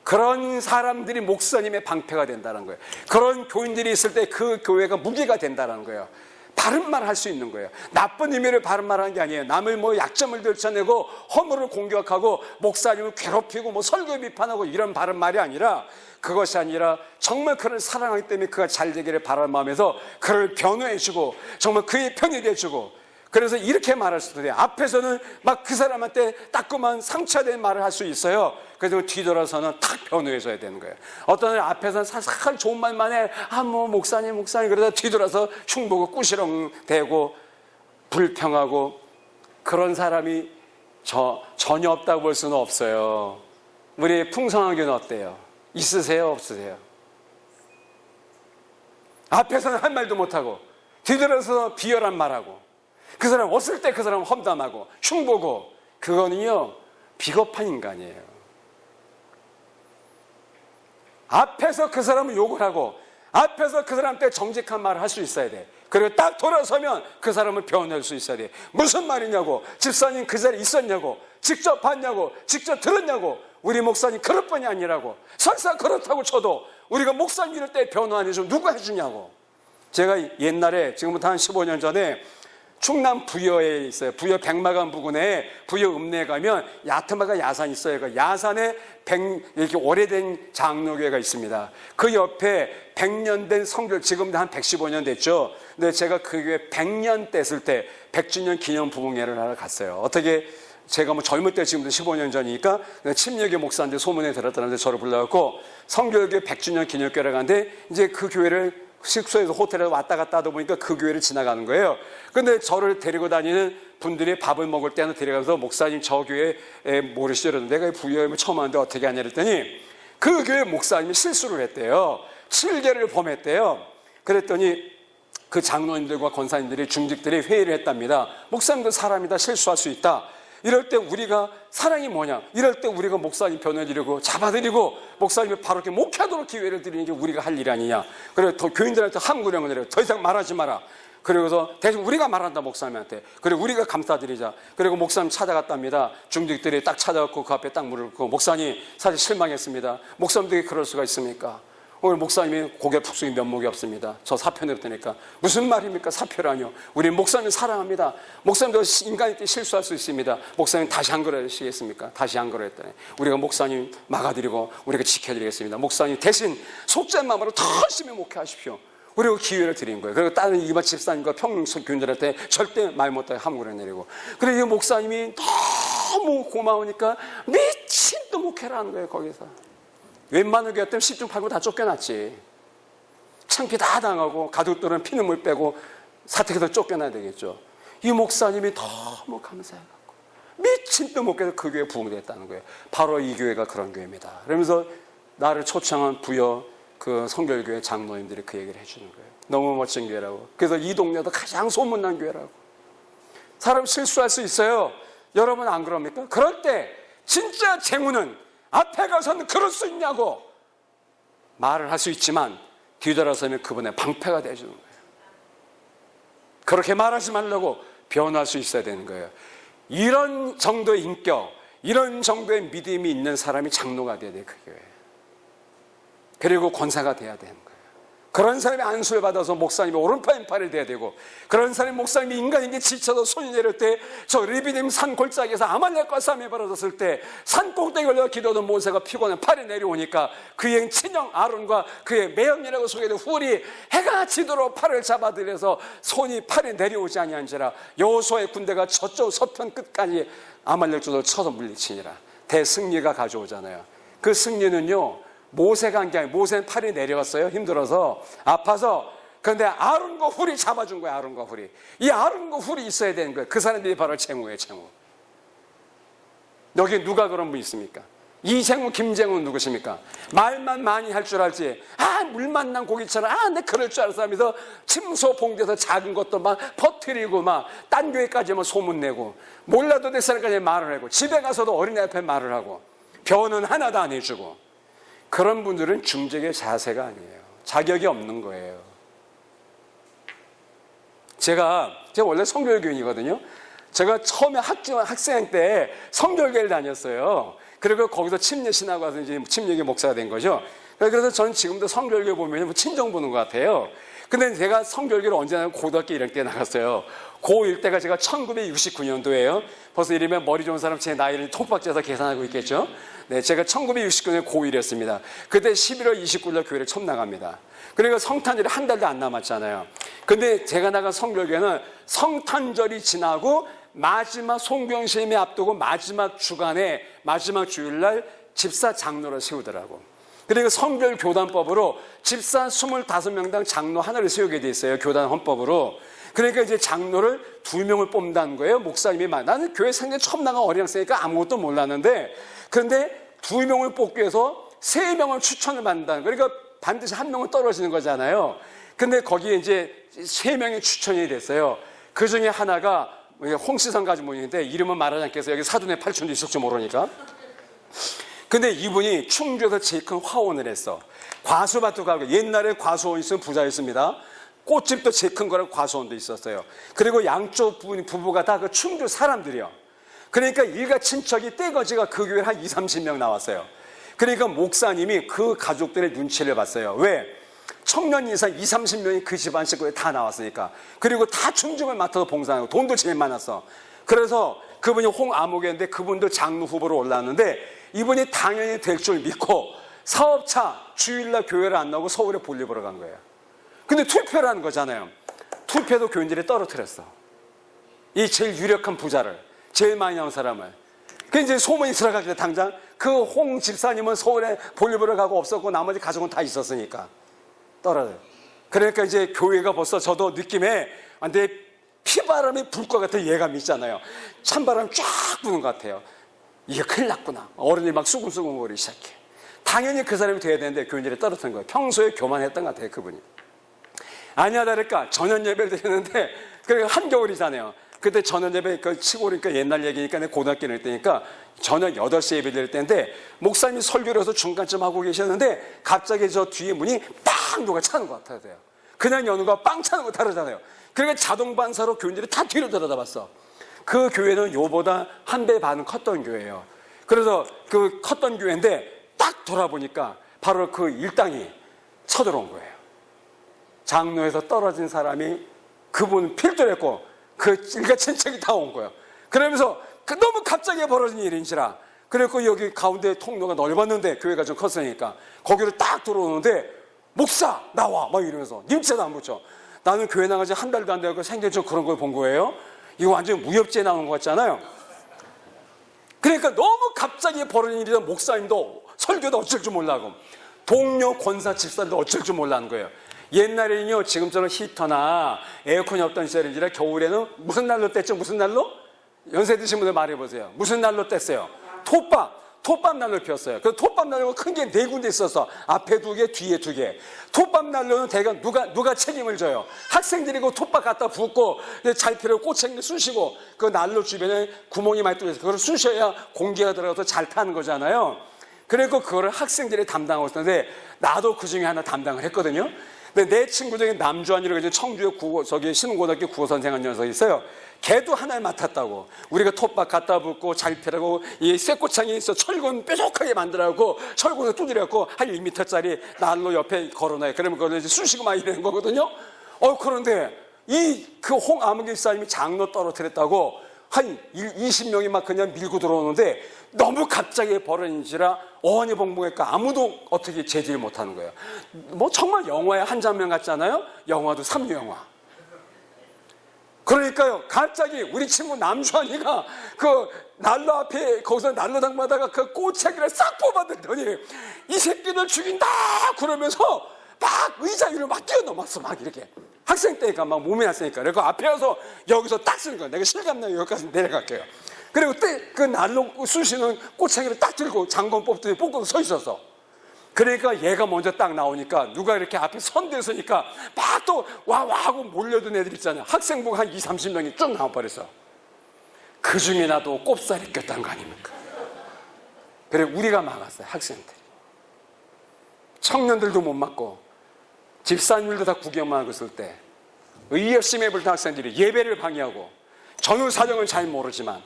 그런 사람들이 목사님의 방패가 된다는 거예요. 그런 교인들이 있을 때 그 교회가 무기가 된다는 거예요. 바른 말 할 수 있는 거예요. 나쁜 의미를 바른 말 하는 게 아니에요. 남을 약점을 들춰내고 허물을 공격하고 목사님을 괴롭히고 설교 비판하고 이런 바른 말이 아니라 그것이 아니라 정말 그를 사랑하기 때문에 그가 잘 되기를 바라는 마음에서 그를 변호해주고 정말 그의 편이 돼주고 그래서 이렇게 말할 수도 돼요. 앞에서는 막 그 사람한테 따끔한 상처된 말을 할 수 있어요. 그래서 뒤돌아서는 탁 변호해줘야 되는 거예요. 어떤 사람 앞에서는 살살 좋은 말만 해. 목사님 그러다 뒤돌아서 흉보고 꾸시렁대고 불평하고 그런 사람이 전혀 없다고 볼 수는 없어요. 우리 풍성한 교회는 어때요? 있으세요? 없으세요? 앞에서는 한 말도 못하고 뒤돌아서 비열한 말하고 그 사람 없을 때 그 사람 험담하고 흉보고 그거는요 비겁한 인간이에요. 앞에서 그 사람을 욕을 하고 앞에서 그 사람한테 정직한 말을 할 수 있어야 돼. 그리고 딱 돌아서면 그 사람을 배워낼 수 있어야 돼. 무슨 말이냐고, 집사님 그 자리에 있었냐고, 직접 봤냐고, 직접 들었냐고. 우리 목사님 그럴 뿐이 아니라고. 설사 그렇다고 쳐도 우리가 목사님 이럴 때 변호 안 해주면 누가 해주냐고. 제가 옛날에 지금부터 한 15년 전에 충남 부여에 있어요. 부여 백마간 부근에 부여 읍내에 가면 야트마가 야산 있어요. 그 야산에 이렇게 오래된 장로교회가 있습니다. 그 옆에 100년 된 성교, 지금 한 115년 됐죠. 근데 제가 그 교회 100년 됐을 때 100주년 기념 부흥회를 하러 갔어요. 어떻게 제가 뭐 젊을 때 지금부터 15년 전이니까 침례교 목사인데 소문에 들었다는데 저를 불러갖고 성교교회 100주년 기념교회를 가는데 이제 그 교회를 숙소에서 호텔에 왔다 갔다 하다 보니까 그 교회를 지나가는 거예요. 근데 저를 데리고 다니는 분들이 밥을 먹을 때는 데려가서 목사님 저 교회에 모르시죠? 내가 부여에 처음 왔는데 어떻게 하냐 그랬더니 그 교회 목사님이 실수를 했대요. 7개를 범했대요. 그랬더니 그 장로님들과 권사님들이 중직들이 회의를 했답니다. 목사님도 사람이다, 실수할 수 있다. 이럴 때 우리가 사랑이 뭐냐? 이럴 때 우리가 목사님 변호해드리고 잡아드리고 목사님을 바로 이렇게 목회하도록 기회를 드리는 게 우리가 할 일이 아니냐. 그래서 더 교인들한테 함구령을 내려 더 이상 말하지 마라. 그러고서 대신 우리가 말한다 목사님한테. 그리고 우리가 감싸드리자. 그리고 목사님 찾아갔답니다. 중직들이 딱 찾아갔고 그 앞에 딱 무릎 꿇고 목사님 사실 실망했습니다. 목사님들이 그럴 수가 있습니까? 오늘 목사님이 고개 푹 숙인 면목이 없습니다. 저 사표 냈다니까. 무슨 말입니까? 사표라뇨. 우리 목사님 사랑합니다. 목사님도 인간일 때 실수할 수 있습니다. 목사님 다시 안 그러시겠습니까? 다시 안 그러겠다니. 우리가 목사님 막아드리고 우리가 지켜드리겠습니다. 목사님 대신 속죄한 마음으로 더 열심히 목회하십시오. 우리가 기회를 드린 거예요. 그리고 다른 일반 집사님과 평균들한테 절대 말 못하게 함구를 내리고. 그리고 이 목사님이 너무 고마우니까 미친 또 목회를 하는 거예요. 거기서. 웬만한 교회였다면 10중 8구 다 쫓겨났지. 창피 다 당하고 가족들은 피눈물 빼고 사택에서 쫓겨나야 되겠죠. 이 목사님이 너무 감사해갖고 미친 듯 목회에서 그 교회에 부흥됐다는 거예요. 바로 이 교회가 그런 교회입니다. 그러면서 나를 초청한 부여 그 성결교회 장로님들이 그 얘기를 해주는 거예요. 너무 멋진 교회라고. 그래서 이 동네도 가장 소문난 교회라고. 사람 실수할 수 있어요. 여러분 안 그럽니까? 그럴 때 진짜 쟁우는 앞에 가서는 그럴 수 있냐고 말을 할 수 있지만 뒤돌아서면 그분의 방패가 되어주는 거예요. 그렇게 말하지 말라고 변할 수 있어야 되는 거예요. 이런 정도의 인격, 이런 정도의 믿음이 있는 사람이 장로가 돼야 돼요. 그 교회에. 그리고 권사가 돼야 되는 거예요. 그런 사람이 안수를 받아서 목사님이 오른팔 왼팔이 돼야 되고, 그런 사람이 목사님이 인간에게 지쳐서 손이 내릴 때 저 리비딤 산 골짜기에서 아말렉과 싸움이 벌어졌을 때 산 꼭대기 올려 기도하던 모세가 피곤해 팔이 내려오니까 그의 친형 아론과 그의 매형이라고 소개된 훌이 해가 지도록 팔을 잡아들여서 손이 팔이 내려오지 아니한지라 여호수아의 군대가 저쪽 서편 끝까지 아말렉 조를 쳐서 물리치니라. 대승리가 가져오잖아요. 그 승리는요 모세가 한 게 아니고, 모세는 팔이 내려갔어요. 힘들어서 아파서. 그런데 아론과 훌이 잡아준 거예요. 아론과 훌이. 이 아론과 훌이 있어야 되는 거예요. 그 사람들이 바로 쟁우예요. 쟁우. 여기 누가 그런 분 있습니까? 이쟁우, 김쟁우는 누구십니까? 말만 많이 할 줄 알지. 물 만난 고기처럼 내 그럴 줄 알았어 하면서 침소 봉대에서 작은 것도 막 퍼뜨리고 막 딴 교회까지 막 소문내고 몰라도 될 사람까지 말을 하고 집에 가서도 어린애 앞에 말을 하고 변은 하나도 안 해주고. 그런 분들은 중직의 자세가 아니에요. 자격이 없는 거예요. 제가 원래 성결교인이거든요. 제가 처음에 학생 때 성결교회를 다녔어요. 그리고 거기서 침례신하고 와서 이제 침례교 목사가 된 거죠. 그래서 저는 지금도 성결교 보면 친정 보는 것 같아요. 근데 제가 성결교를 언제 나가면 고등학교 1학년 때 나갔어요. 고1 때가 제가 1969년도예요. 벌써 이러면 머리 좋은 사람 제 나이를 톡박져서 계산하고 있겠죠. 네, 제가 1969년에 고1이었습니다. 그때 11월 29일 교회를 처음 나갑니다. 그러니까 성탄절이 한 달도 안 남았잖아요. 근데 제가 나간 성결교회는 성탄절이 지나고 마지막 송병심이 앞두고 마지막 주간에 마지막 주일날 집사 장로를 세우더라고. 그리고 성결교단법으로 집사 25명당 장로 하나를 세우게 돼 있어요. 교단 헌법으로. 그러니까 이제 장로를 2명을 뽑는다는 거예요. 목사님이 나는 교회 생전 처음 나간 어린 학생이니까 아무것도 몰랐는데, 그런데 2명을 뽑기 위해서 3명을 추천을 받는다는 거예요. 그러니까 반드시 1명은 떨어지는 거잖아요. 근데 거기에 이제 3명이 추천이 됐어요. 그 중에 하나가 홍시성 가지모니인데 이름은 말하지 않겠어요. 여기 사돈의 팔촌도 있을지 모르니까. 근데 이분이 충주에서 제일 큰 화원을 했어. 과수밭도 가고, 옛날에 과수원 있으면 부자였습니다. 꽃집도 제일 큰 거라고 과수원도 있었어요. 그리고 양쪽 부부가 다 그 충주 사람들이요. 그러니까 일가 친척이 떼거지가 그 교회에 한 20-30명 나왔어요. 그러니까 목사님이 그 가족들의 눈치를 봤어요. 왜? 청년 이상 20-30명이 그 집안 식구에 다 나왔으니까. 그리고 다 충중을 맡아서 봉사하고 돈도 제일 많았어. 그래서 그분이 홍아무개인데 그분도 장로 후보로 올라왔는데 이분이 당연히 될 줄 믿고 사업차 주일날 교회를 안 나오고 서울에 볼일 보러 간 거예요. 근데 투표를 하는 거잖아요. 투표도 교인들이 떨어뜨렸어. 이 제일 유력한 부자를, 제일 많이 나온 사람을. 그 이제 소문이 들어가길래 당장 그 홍 집사님은 서울에 볼일 보러 가고 없었고 나머지 가족은 다 있었으니까 떨어져요. 그러니까 이제 교회가 벌써 저도 느낌에 근데 피바람이 불 것 같은 예감이 있잖아요. 찬바람 쫙 부는 것 같아요. 이게 큰일 났구나. 어른이 막 수근수근 거리기 시작해. 당연히 그 사람이 돼야 되는데 교인들이 떨어뜨린 거예요. 평소에 교만했던 것 같아요, 그분이. 아니야 다를까 저녁 예배를 드리는데 그러니까 한겨울이잖아요. 그때 저녁 예배 치고 오니까 옛날 얘기니까 내가 고등학교 낼 때니까 저녁 8시 예배 드릴 때인데 목사님이 설교를 해서 중간쯤 하고 계셨는데 갑자기 저 뒤에 문이 빵 누가 차는 것 같아요. 그냥 여는 거 빵 차는 거 다르잖아요. 그러니까 자동 반사로 교인들이 다 뒤로 들여다봤어. 그 교회는 요보다 1배 반 컸던 교회예요. 그래서 그 컸던 교회인데 딱 돌아보니까 바로 그 일당이 쳐들어온 거예요. 장로에서 떨어진 사람이 그분 필두했고 그 일가 친척이 다 온 거예요. 그러면서 너무 갑자기 벌어진 일인지라. 그래서 여기 가운데 통로가 넓었는데 교회가 좀 컸으니까 거기로 딱 들어오는데 목사 나와 막 이러면서 님체도 안 붙여. 나는 교회 나간 지 한 달도 안 되고 생전처럼 그런 걸 본 거예요. 이거 완전 무협지에 나오는 것 같잖아요. 그러니까 너무 갑자기 벌어진 일이라 목사님도 설교도 어쩔 줄 몰라고 동료 권사 집사도 어쩔 줄 몰라는 거예요. 옛날에는요 지금처럼 히터나 에어컨이 없던 시절인지라 겨울에는 무슨 날로 뗐죠? 무슨 날로? 연세 드신 분들 말해보세요. 무슨 날로 뗐어요? 톱밥 난로 피웠어요. 그 톱밥 난로가 큰 게 4군데 있어서 앞에 2개, 뒤에 2개. 톱밥 난로는 대강 누가 책임을 져요? 학생들이 그 톱밥 갖다 붓고 잘 피려고 꼬챙이 쑤시고 그 난로 주변에 구멍이 많이 뚫려서 그걸 쑤셔야 공기가 들어가서 잘 타는 거잖아요. 그리고 그거를 학생들이 담당하고 있었는데 나도 그 중에 하나 담당을 했거든요. 근데 내 친구 중에 남주환이라고 청주에 신흥고등학교 국어선생 한 녀석이 있어요. 걔도 하나를 맡았다고. 우리가 톱밥 갖다 붓고 잘 피라고 이 쇠꼬창이 있어 철근 뾰족하게 만들라고 철근을 두드려갖고 한 1m짜리 난로 옆에 걸어놔요. 그러면 그걸 이제 쑤시고 막 이러는 거거든요. 그런데 그 홍아무개 집사님이 장로 떨어뜨렸다고 한 20명이 막 그냥 밀고 들어오는데 너무 갑자기 벌어진지라 어안이 벙벙하니까 아무도 어떻게 제지를 못하는 거예요. 뭐 정말 영화의 한 장면 같잖아요. 영화도 3류 영화. 그러니까요 갑자기 우리 친구 남주환이가 그 난로 앞에 거기서 난로 당마다가 그 꼬챙이를 싹 뽑아들더니 이 새끼들 죽인다 그러면서 막 의자 위로 막 뛰어넘었어. 막 이렇게 학생 때니까 막 몸이 났으니까. 그리고 앞에 와서 여기서 딱 쓰는 거야. 내가 실감나요. 여기까지 내려갈게요. 그리고 그 난로 쑤시는 꼬챙이를 딱 들고 장건 뽑고 서 있었어. 그러니까 얘가 먼저 딱 나오니까 누가 이렇게 앞에 선대에 서니까 막 또 와 하고 몰려든 애들 있잖아요. 학생복 한 20-30명이 쭉 나와버렸어. 그 중에 나도 꼽살이 꼈다는 거 아닙니까? 그래 우리가 막았어요. 학생들. 청년들도 못 막고 집사님들도 다 구경만 하고 있을 때 열심히 해볼 학생들이 예배를 방해하고 전후 사정을 잘 모르지만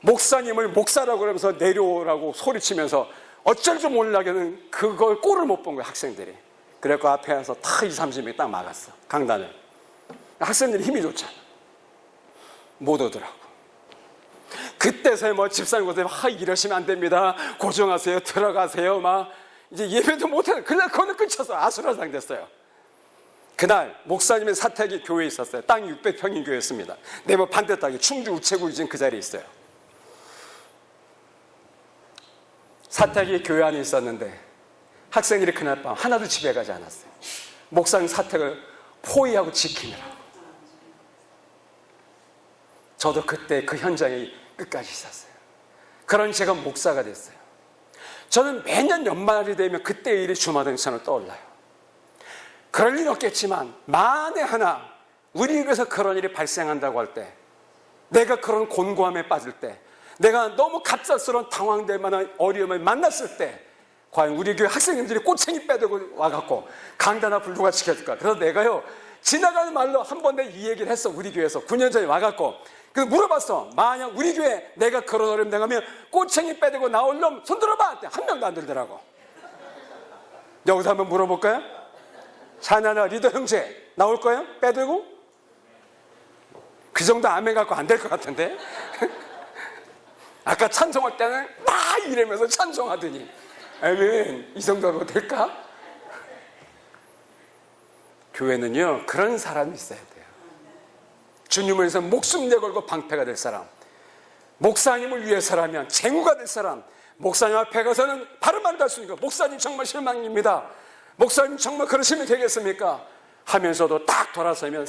목사님을 목사라고 그러면서 내려오라고 소리치면서 어쩔 줄 몰라게는 그걸 꼴을 못 본 거예요. 학생들이. 그래서 앞에 와서 다 20-30명이 딱 막았어. 강단을. 학생들이 힘이 좋잖아. 못 오더라고. 그때서야 뭐 집사님 고생 이러시면 안 됩니다. 고정하세요. 들어가세요. 막 이제 예배도 못하는 그날 그거는 끝쳐서 아수라장 됐어요. 그날 목사님의 사택이 교회에 있었어요. 땅이 600평인 교회였습니다. 내뭐 반대 땅이 충주 우체국이 지금 그 자리에 있어요. 사택이 교회 안에 있었는데 학생들이 그날 밤 하나도 집에 가지 않았어요. 목사님 사택을 포위하고 지키느라고. 저도 그때 그 현장에 끝까지 있었어요. 그런 제가 목사가 됐어요. 저는 매년 연말이 되면 그때의 일이 주마등처럼 떠올라요. 그럴 일 없겠지만 만에 하나 우리 교회에서 그런 일이 발생한다고 할 때, 내가 그런 곤고함에 빠질 때, 내가 너무 갑작스러운 당황될 만한 어려움을 만났을 때, 과연 우리 교회 학생님들이 꼬챙이 빼들고 와갖고 강단아 불구가 지켜줄까? 그래서 내가요, 지나가는 말로 한 번 내가 이 얘기를 했어. 우리 교회에서 9년 전에 와갖고. 그래서 물어봤어. 만약 우리 교회 내가 그런 어려움 당하면 꼬챙이 빼들고 나올 놈 손 들어봐. 한 명도 안 들더라고. 여기서 한번 물어볼까요? 자나나 리더 형제 나올 거예요? 빼들고? 그 정도 아멘 갖고 안 될 것 같은데. 아까 찬송할 때는 막 이러면서 찬송하더니 아멘, 이 정도로 될까? 교회는요, 그런 사람이 있어야 돼요. 주님을 위해서 목숨 내걸고 방패가 될 사람, 목사님을 위해서라면 쟁우가 될 사람, 목사님 앞에 가서는 바른 말을 할 수 있는 거, 목사님 정말 실망입니다, 목사님 정말 그러시면 되겠습니까? 하면서도 딱 돌아서면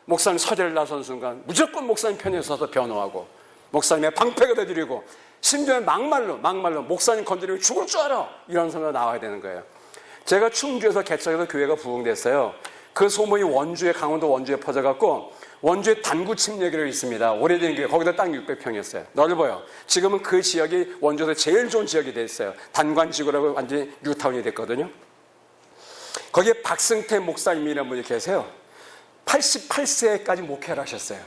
목사님 서재를 나선 순간 무조건 목사님 편에 서서 변호하고 목사님의 방패가 되드리고, 심지어 막말로 목사님 건드리면 죽을 줄 알아, 이런 소리가 나와야 되는 거예요. 제가 충주에서 개척해서 교회가 부흥됐어요. 그 소문이 원주에, 강원도 원주에 퍼져갖고 원주에 단구침례교회가 있습니다. 오래된 교회, 거기다 땅 600평이었어요. 넓어요. 지금은 그 지역이 원주에서 제일 좋은 지역이 됐어요. 단관지구라고 완전히 뉴타운이 됐거든요. 거기에 박승태 목사님이라는 분이 계세요. 88세까지 목회를 하셨어요.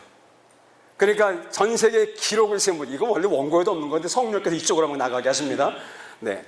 그러니까 전 세계 기록을 세운 분, 이거 원래 원고에도 없는 건데 성령께서 이쪽으로 한번 나가게 하십니다. 네.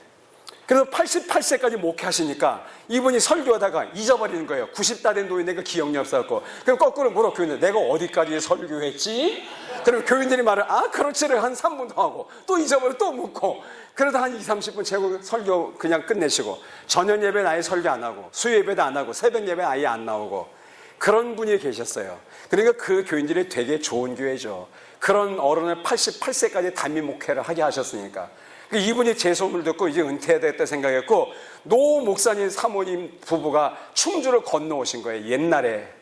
그래서 88세까지 목회하시니까 이분이 설교하다가 잊어버리는 거예요. 90다 된 노인네가 기억이 없어갖고. 그럼 거꾸로 물어, 교인들, 내가 어디까지 설교했지? 그럼 교인들이 말을, 그렇지를 한 3분 더 하고, 또 잊어버려, 또 묻고. 그러다 한 20-30분 재고 설교 그냥 끝내시고, 저녁 예배는 아예 설교 안 하고, 수요 예배도 안 하고, 새벽 예배 아예 안 나오고, 그런 분이 계셨어요. 그러니까 그 교인들이 되게 좋은 교회죠. 그런 어른을 88세까지 단민 목회를 하게 하셨으니까. 이분이 제 소문을 듣고 이제 은퇴해야 되겠다 생각했고, 노 목사님 사모님 부부가 충주를 건너오신 거예요. 옛날에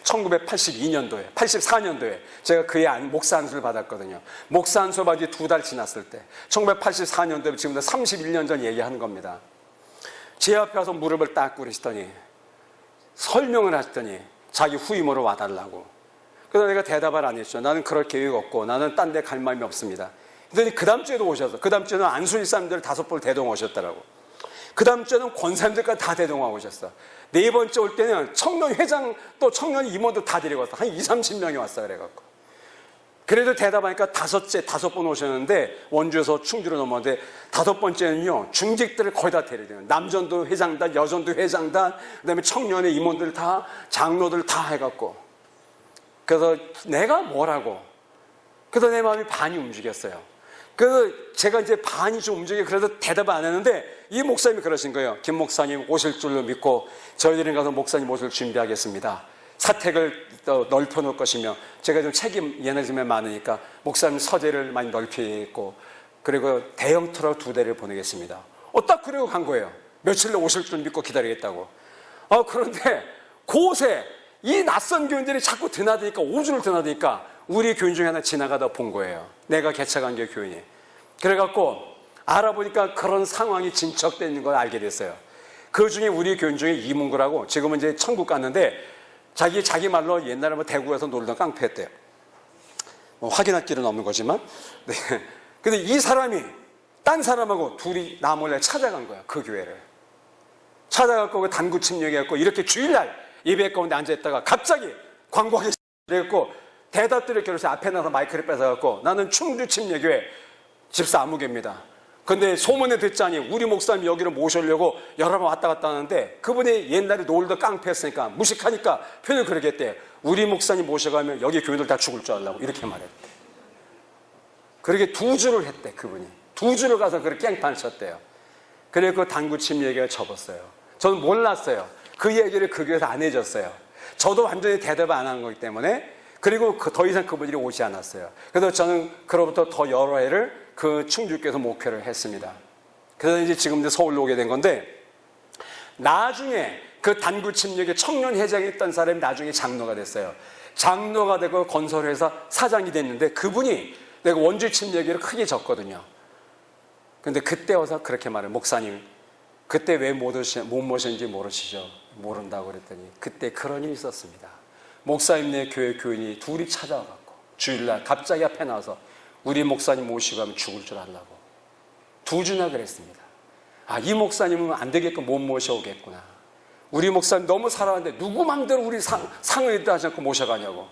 1982년도에 84년도에 제가 그의 목사 안수를 받았거든요. 목사 안수 받이 2달 지났을 때 1984년도에 지금부터 31년 전 얘기하는 겁니다. 제 앞에 와서 무릎을 딱 꿇으시더니 설명을 하시더니 자기 후임으로 와달라고. 그래서 내가 대답을 안 했죠. 나는 그럴 계획 없고 나는 딴 데 갈 마음이 없습니다. 그랬더니 그 다음 주에도 오셔서, 그 다음 주에는 안수일 사람들 5분 대동 오셨더라고. 그 다음 주에는 권사님들까지 다 대동하고 오셨어. 네 번째 올 때는 청년 회장 또 청년 임원도 다 데리고 왔어. 한 20-30명이 왔어. 그래갖고. 그래도 대답하니까 5번 오셨는데, 원주에서 충주로 넘어왔는데 5번째는요 중직들을 거의 다 데려요. 남전도 회장단, 여전도 회장단, 그 다음에 청년의 임원들 다, 장로들 다 해갖고. 그래서 내가 뭐라고. 그래서 내 마음이 반이 움직였어요. 그래서 제가 이제 반이 좀 움직여, 그래도 대답을 안 했는데 이 목사님이 그러신 거예요. 김 목사님 오실 줄로 믿고 저희들은 가서 목사님 모실 준비하겠습니다. 사택을 넓혀 놓을 것이며, 제가 좀 책임 예능즘에 많으니까 목사님 서재를 많이 넓히고, 그리고 대형 트럭 2대를 보내겠습니다. 딱 그러고 간 거예요. 며칠 내 오실 줄 믿고 기다리겠다고. 그런데 곳에 이 낯선 교인들이 자꾸 드나드니까, 5주를 드나드니까 우리 교인 중에 하나 지나가다 본 거예요. 내가 개척한 게 교인이. 그래갖고 알아보니까 그런 상황이 진척되어 있는 걸 알게 됐어요. 그 중에 우리 교인 중에 이문구라고, 지금은 이제 천국 갔는데 자기 말로 옛날에 대구에서 놀던 깡패였대요. 확인할 길은 없는 거지만. 네. 근데 이 사람이 딴 사람하고 둘이 나 몰래 찾아간 거야, 그 교회를. 찾아갖고 단구 침략해갖고 이렇게 주일날 예배 가운데 앉아있다가 갑자기 광고하기 시작했고, 대답들을 겨루서 앞에 나서 마이크를 뺏어갖고, 나는 충주 침례교회 집사 아무개입니다. 근데 소문에 듣자니 우리 목사님 여기로 모시려고 여러 번 왔다 갔다 하는데, 그분이 옛날에 놀던 깡패였으니까 무식하니까 표현을 그렇게 했대. 우리 목사님 모셔가면 여기 교인들 다 죽을 줄 알라고 이렇게 말했대. 그렇게 2주를 했대. 그분이 2주를 가서 그렇게 깽판을 쳤대요. 그래서 그 단구 침례교회가 접었어요. 저는 몰랐어요. 그 얘기를 그 교회에서 안 해줬어요. 저도 완전히 대답을 안 한 거기 때문에. 그리고 더 이상 그분들이 오지 않았어요. 그래서 저는 그로부터 더 여러 해를 그 충주교에서 목회를 했습니다. 그래서 이제 지금 서울로 오게 된 건데, 나중에 그 단구 침략의 청년 회장이 있던 사람이 나중에 장로가 됐어요. 장로가 되고 건설회사 사장이 됐는데 그분이 내가 원주 침략기를 크게 졌거든요. 근데 그때 와서 그렇게 말해요. 목사님, 그때 왜 못 모셨는지 모르시죠? 모른다고 그랬더니 그때 그런 일이 있었습니다. 목사님네 교회 교인이 둘이 찾아와갖고 주일날 갑자기 앞에 나와서 우리 목사님 모시고 가면 죽을 줄 알라고 두 주나 그랬습니다. 아, 이 목사님은 안 되겠고 못 모셔오겠구나. 우리 목사님 너무 사랑하는데 누구 맘대로 우리 상을 하지 않고 모셔가냐고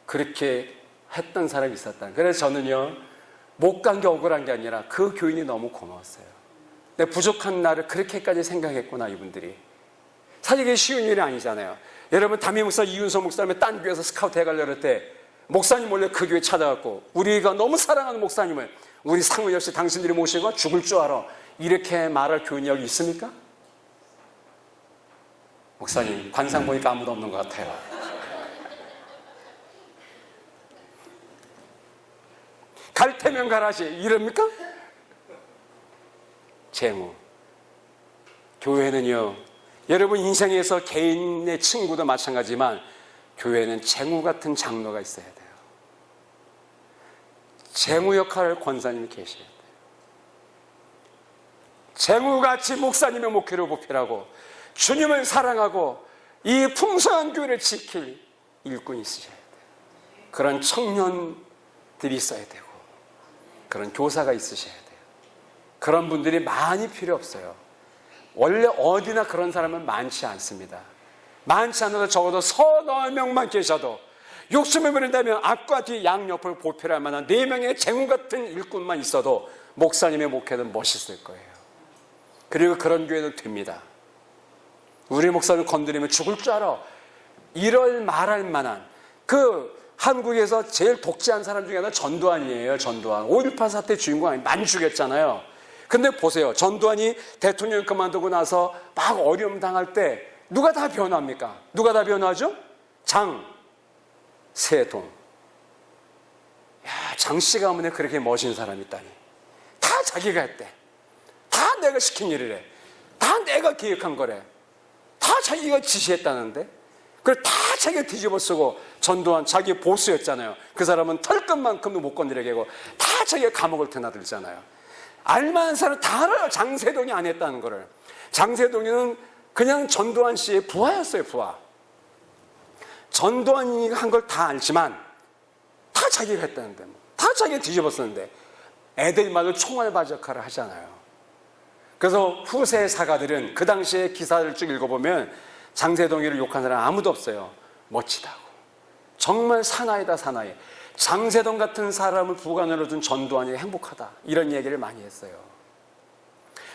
그렇게 했던 사람이 있었다. 그래서 저는요, 못 간 게 억울한 게 아니라 그 교인이 너무 고마웠어요. 내 부족한 나를 그렇게까지 생각했구나, 이분들이. 사실 이게 쉬운 일이 아니잖아요. 여러분, 담임 목사 이윤서 목사님의 딴 교회에서 스카우트 해가려고 할 때 목사님 몰래 그 교회 찾아갔고 우리가 너무 사랑하는 목사님을 우리 상의 없이 당신들이 모시고 죽을 줄 알아, 이렇게 말할 교인이 여기 있습니까? 목사님, 관상 보니까 아무도 없는 것 같아요. 갈 테면 가라지 이럽니까? 재무. 교회는요, 여러분 인생에서 개인의 친구도 마찬가지지만 교회는 재무 같은 장로가 있어야 돼요. 재무 역할을 권사님이 계셔야 돼요. 재무같이 목사님의 목회를 보필하고 주님을 사랑하고 이 풍성한 교회를 지킬 일꾼이 있으셔야 돼요. 그런 청년들이 있어야 되고 그런 교사가 있으셔야 돼요. 그런 분들이 많이 필요 없어요. 원래 어디나 그런 사람은 많지 않습니다. 많지 않아도 적어도 서너 명만 계셔도 욕심을 부린다면 앞과 뒤 양옆을 보필할 만한 4명의 쟁우 같은 일꾼만 있어도 목사님의 목회는 멋있을 거예요. 그리고 그런 교회는 됩니다. 우리 목사님 건드리면 죽을 줄 알아, 이럴 말할 만한, 그 한국에서 제일 독재한 사람 중에 하나 전두환이에요. 전두환. 5.18 사태 주인공 아니, 많이 죽였잖아요. 근데 보세요. 전두환이 대통령 그만두고 나서 막 어려움 당할 때 누가 다 변호합니까? 누가 다 변호하죠? 장세동. 야, 장씨 가문에 그렇게 멋진 사람이 있다니. 다 자기가 했대. 다 내가 시킨 일이래. 다 내가 계획한 거래. 다 자기가 지시했다는데. 그걸 다 자기가 뒤집어 쓰고, 전두환 자기 보스였잖아요. 그 사람은 털끝만큼도 못 건드리게 하고 다 자기가 감옥을 드나들잖아요. 알만한 사람 다 알아요. 장세동이 안 했다는 거를. 장세동이는 그냥 전두환 씨의 부하였어요. 부하. 전두환이 한 걸 다 알지만 다 자기가 했다는데, 다 자기가 뒤집어 쓰는데 애들마다 총알바지 역할을 하잖아요. 그래서 후세 사가들은 그 당시에 기사를 쭉 읽어보면 장세동이를 욕한 사람 아무도 없어요. 멋지다고. 정말 사나이다, 사나이. 장세동 같은 사람을 부관으로 둔 전두환이 행복하다, 이런 얘기를 많이 했어요.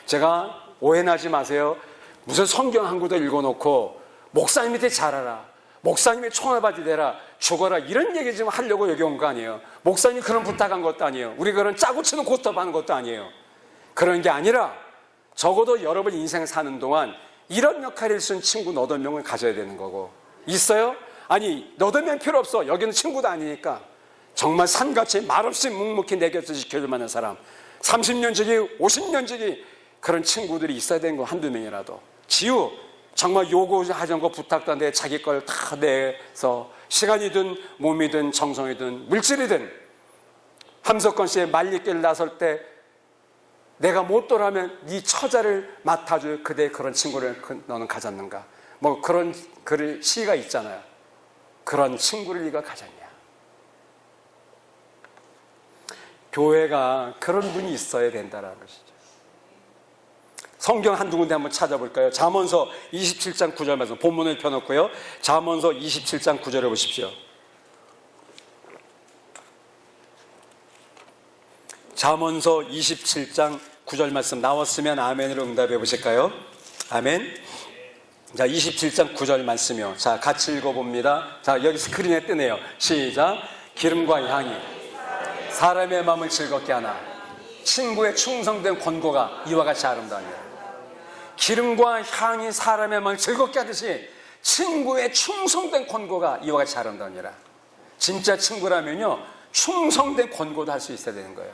제가 오해하지 마세요. 무슨 성경 한 구도 읽어놓고 목사님 밑에 자라라, 목사님의 총알바지 되라, 죽어라, 이런 얘기 좀 하려고 여기 온 거 아니에요. 목사님 그런 부탁한 것도 아니에요. 우리 그런 짜고 치는 고스톱 하는 것도 아니에요. 그런 게 아니라 적어도 여러분 인생 사는 동안 이런 역할을 쓴 친구 너덟 명을 가져야 되는 거고. 있어요? 아니, 너덟 명 필요 없어. 여기는 친구도 아니니까. 정말 산같이 말없이 묵묵히 내 곁을 지켜줄 만한 사람, 30년 지기, 50년 지기, 그런 친구들이 있어야 되는 거 한두 명이라도. 지우, 정말 요구하던 거 부탁도 안 돼. 자기 걸 다 내서 시간이든 몸이든 정성이든 물질이든, 함석권 씨의 말리길 나설 때 내가 못 돌아면 네 처자를 맡아줄 그대의 그런 친구를 너는 가졌는가? 뭐 그런 글 시가 있잖아요. 그런 친구를 네가 가졌냐? 교회가 그런 분이 있어야 된다는 것이죠. 성경 한두 군데 한번 찾아볼까요? 잠언서 27장 9절 말씀, 본문을 펴놓고요. 잠언서 27장 9절을 보십시오. 잠언서 27장 9절 말씀 나왔으면 아멘으로 응답해 보실까요? 아멘. 자, 27장 9절 말씀이요. 자, 같이 읽어봅니다. 자, 여기 스크린에 뜨네요. 시작. 기름과 향이 사람의 마음을 즐겁게 하나 친구의 충성된 권고가 이와 같이 아름다우니라. 기름과 향이 사람의 마음을 즐겁게 하듯이 친구의 충성된 권고가 이와 같이 아름다우니라. 진짜 친구라면요, 충성된 권고도 할 수 있어야 되는 거예요.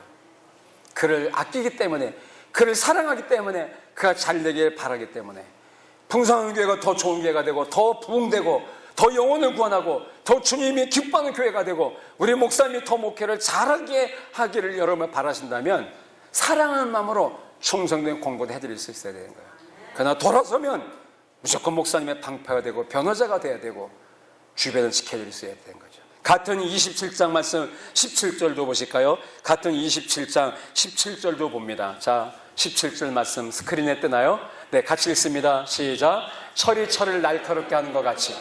그를 아끼기 때문에, 그를 사랑하기 때문에, 그가 잘 되길 바라기 때문에. 풍성한 교회가 더 좋은 교회가 되고 더 부흥되고 더 영혼을 구원하고 더 주님이 기뻐하는 교회가 되고 우리 목사님이 더 목회를 잘하게 하기를 여러분 바라신다면 사랑하는 마음으로 충성된 공부를 해드릴 수 있어야 되는 거예요. 그러나 돌아서면 무조건 목사님의 방패가 되고 변호자가 돼야 되고 주변을 지켜줄 수 있어야 되는 거죠. 같은 27장 말씀 17절도 보실까요? 같은 27장 17절도 봅니다. 자, 17절 말씀 스크린에 뜨나요? 네, 같이 읽습니다. 시작. 철이 철을 날카롭게 하는 것 같이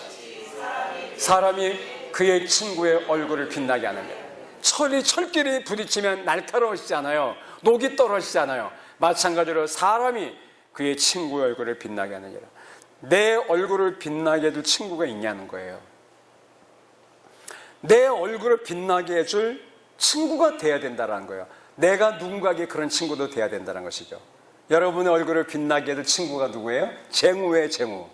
사람이 그의 친구의 얼굴을 빛나게 하는데, 철이 철끼리 부딪히면 날카로워지지 않아요. 녹이 떨어지지 않아요. 마찬가지로 사람이 그의 친구의 얼굴을 빛나게 하느니라. 내 얼굴을 빛나게 해줄 친구가 있냐는 거예요. 내 얼굴을 빛나게 해줄 친구가 돼야 된다는 거예요. 내가 누군가에게 그런 친구도 돼야 된다는 것이죠. 여러분의 얼굴을 빛나게 해줄 친구가 누구예요? 쟁우예요, 쟁우.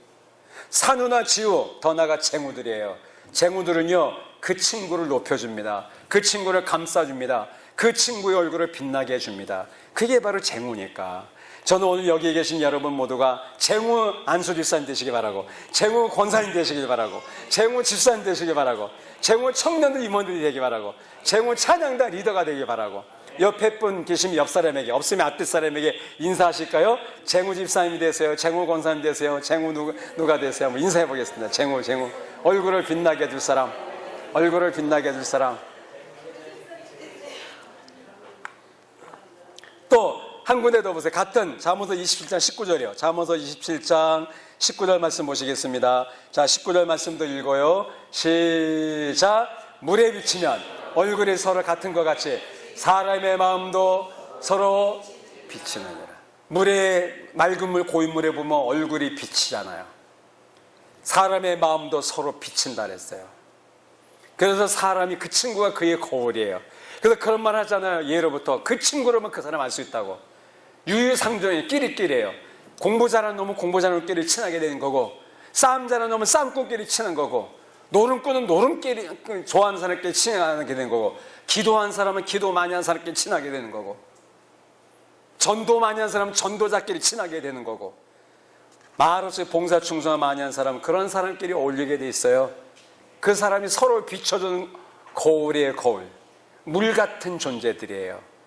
산우나 지우, 더 나아가 쟁우들이에요. 쟁우들은요, 그 친구를 높여줍니다. 그 친구를 감싸줍니다. 그 친구의 얼굴을 빛나게 해줍니다. 그게 바로 쟁우니까. 저는 오늘 여기에 계신 여러분 모두가 쟁우 안수 집사님 되시길 바라고, 쟁우 권사님 되시길 바라고, 쟁우 집사님 되시길 바라고, 쟁우 청년들 임원들이 되길 바라고, 쟁우 찬양단 리더가 되길 바라고, 옆에 분 계시면 옆 사람에게, 없으면 앞뒷 사람에게 인사하실까요? 쟁우 집사님이 되세요. 쟁우 권사님 되세요. 쟁우 누가 되세요? 한번 인사해 보겠습니다. 쟁우. 얼굴을 빛나게 해줄 사람. 얼굴을 빛나게 해줄 사람. 또 한 군데 더 보세요. 같은 잠언서 27장 19절이요. 잠언서 27장 19절 말씀 보시겠습니다. 자, 19절 말씀도 읽어요. 시작. 물에 비치면 얼굴이 서로 같은 것 같이 사람의 마음도 서로 비치느니라. 물에, 맑은 물, 고인 물에 보면 얼굴이 비치잖아요. 사람의 마음도 서로 비친다 그랬어요. 그래서 사람이, 그 친구가 그의 거울이에요. 그래서 그런 말 하잖아요. 예로부터 그 친구로만 그 사람 알 수 있다고. 유유상종이 끼리끼리예요. 공부 잘하는 놈은 공부 잘하는 놈끼리 친하게 되는 거고, 싸움 잘하는 놈은 싸움꾼끼리 친한 거고, 노름꾼은 노름끼리, 좋아하는 사람끼리 친하게 되는 거고, 기도하는 사람은 기도 많이 하는 사람끼리 친하게 되는 거고, 전도 많이 하는 사람은 전도자끼리 친하게 되는 거고, 마을로서 봉사 충성을 많이 하는 사람은 그런 사람끼리 어울리게 돼 있어요. 그 사람이 서로 비춰주는 거울이에요. 거울. 물 같은 존재들이에요.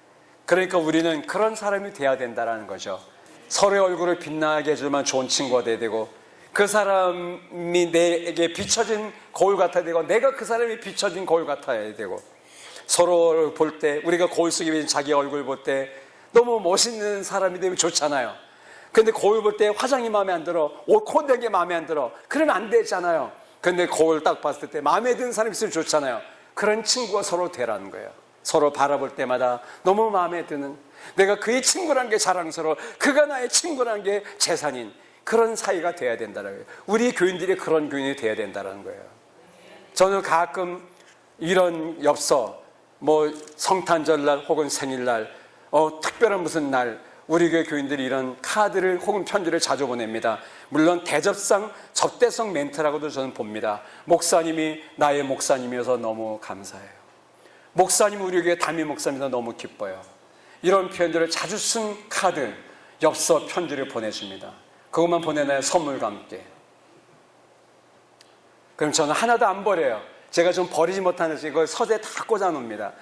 그러니까 우리는 그런 사람이 돼야 된다는 거죠. 서로의 얼굴을 빛나게 해주면 좋은 친구가 돼야 되고, 그 사람이 내게 비춰진 거울 같아야 되고, 내가 그 사람이 비춰진 거울 같아야 되고, 서로를 볼 때, 우리가 거울 속에 비친 자기 얼굴 볼 때 너무 멋있는 사람이 되면 좋잖아요. 근데 거울 볼 때 화장이 마음에 안 들어, 옷 코디한 게 마음에 안 들어, 그러면 안 되잖아요. 근데 거울 딱 봤을 때 마음에 드는 사람이 있으면 좋잖아요. 그런 친구가 서로 되라는 거예요. 서로 바라볼 때마다 너무 마음에 드는, 내가 그의 친구라는 게 자랑스러워, 그가 나의 친구라는 게 재산인 그런 사이가 돼야 된다는 거예요. 우리 교인들이 그런 교인이 돼야 된다는 거예요. 저는 가끔 이런 엽서, 뭐 성탄절날 혹은 생일날, 특별한 무슨 날, 우리 교회 교인들이 이런 카드를 혹은 편지를 자주 보냅니다. 물론 대접상 접대성 멘트라고도 저는 봅니다. 목사님이 나의 목사님이어서 너무 감사해요. 목사님, 우리 교회 담임 목사님도 너무 기뻐요. 이런 표현들을 자주 쓴 카드, 엽서, 편지를 보내줍니다. 그것만 보내나요? 선물과 함께. 그럼 저는 하나도 안 버려요. 제가 좀 버리지 못하는 이걸 서재에 다 꽂아놓습니다.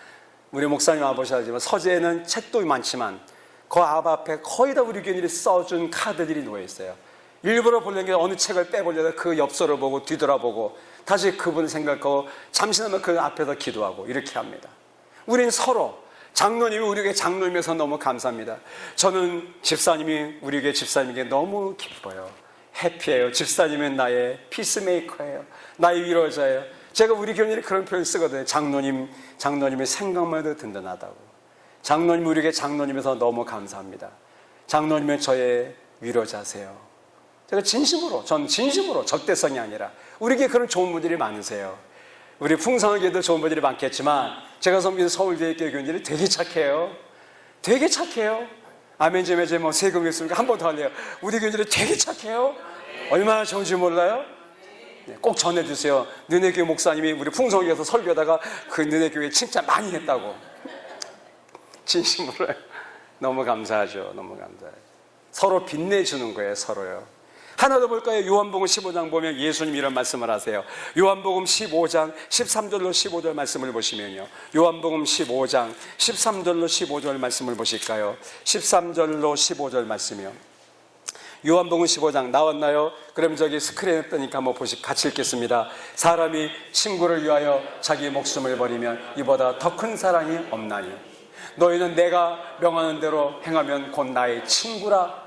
우리 목사님 아버지하지만 서재에는 책도 많지만 그 앞에 거의 다 우리 교인들이 써준 카드들이 놓여있어요. 일부러 보려는 게 어느 책을 빼보려다 그 엽서를 보고 뒤돌아보고 다시 그분을 생각하고 잠시나마 그 앞에서 기도하고 이렇게 합니다. 우린 서로, 장로님이 우리 교회 장로님에서 너무 감사합니다. 저는 집사님이 우리 교회 집사님에게 너무 기뻐요. 해피해요. 집사님은 나의 피스메이커예요. 나의 위로자예요. 제가 우리 교인들이 그런 표현 쓰거든요. 장로님의 생각만 해도 든든하다고. 장로님, 우리 교회 장로님에서 너무 감사합니다. 장로님은 저의 위로자세요. 제가 전 진심으로, 적대성이 아니라, 우리에게 그런 좋은 분들이 많으세요. 우리 풍성하게도 좋은 분들이 많겠지만, 제가 섬기는 서울대학교 교인들이 되게 착해요. 되게 착해요. 아멘 좀 해주세요. 뭐 세금 있으니까 한 번 더 할래요. 우리 교인들이 되게 착해요. 얼마나 좋은지 몰라요? 꼭 전해주세요. 너네 교회 목사님이 우리 풍성하게서 설교하다가 그 너네 교회 칭찬 많이 했다고. 진심으로요. 너무 감사하죠. 너무 감사해요. 서로 빛내주는 거예요. 서로요. 하나 더 볼까요? 요한복음 15장 보면 예수님 이런 말씀을 하세요. 요한복음 15장 13절로 15절 말씀을 보시면요, 요한복음 15장 13절로 15절 말씀을 보실까요? 13절로 15절 말씀이요. 요한복음 15장 나왔나요? 그럼 저기 스크린에 뜨니까 한번 같이 읽겠습니다. 사람이 친구를 위하여 자기 목숨을 버리면 이보다 더 큰 사랑이 없나니 너희는 내가 명하는 대로 행하면 곧 나의 친구라.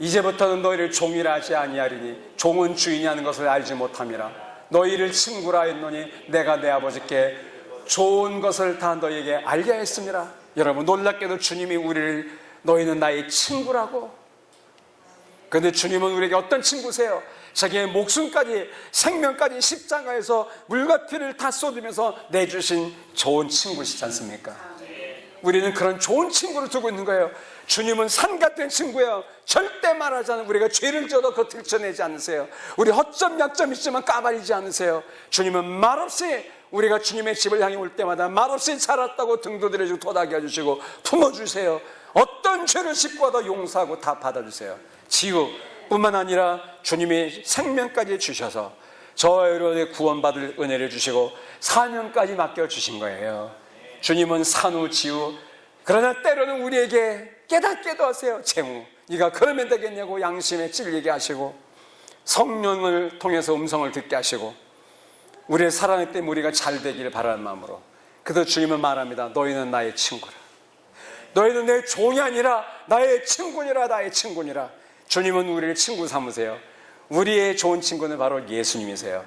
이제부터는 너희를 종이라 하지 아니하리니 종은 주인이 하는 것을 알지 못함이라. 너희를 친구라 했노니 내가 내 아버지께 좋은 것을 다 너희에게 알게 했습니다. 여러분, 놀랍게도 주님이 우리를 너희는 나의 친구라고. 그런데 주님은 우리에게 어떤 친구세요? 자기의 목숨까지, 생명까지 십자가에서 물과 피를 다 쏟으면서 내주신 좋은 친구시지 않습니까? 우리는 그런 좋은 친구를 두고 있는 거예요. 주님은 산 같은 친구예요. 절대 말하지 않은, 우리가 죄를 져도 그거 들춰내지 않으세요. 우리 허점 약점 있지만 까발리지 않으세요. 주님은 말없이, 우리가 주님의 집을 향해 올 때마다 말없이 자랐다고 등도 들여주고 도닥여 주시고 품어주세요. 어떤 죄를 짓고 와도 용서하고 다 받아주세요. 지우뿐만 아니라 주님의 생명까지 주셔서 저와 여러분의 구원받을 은혜를 주시고 사명까지 맡겨주신 거예요. 주님은 산후 지우, 그러나 때로는 우리에게 깨닫게도 하세요. 재무, 네가 그러면 되겠냐고 양심에 찔리게 하시고, 성령을 통해서 음성을 듣게 하시고, 우리의 사랑 때문에 우리가 잘 되기를 바라는 마음으로. 그래서 주님은 말합니다. 너희는 나의 친구라. 너희는 내 종이 아니라 나의 친구니라. 나의 친구니라. 주님은 우리를 친구 삼으세요. 우리의 좋은 친구는 바로 예수님이세요.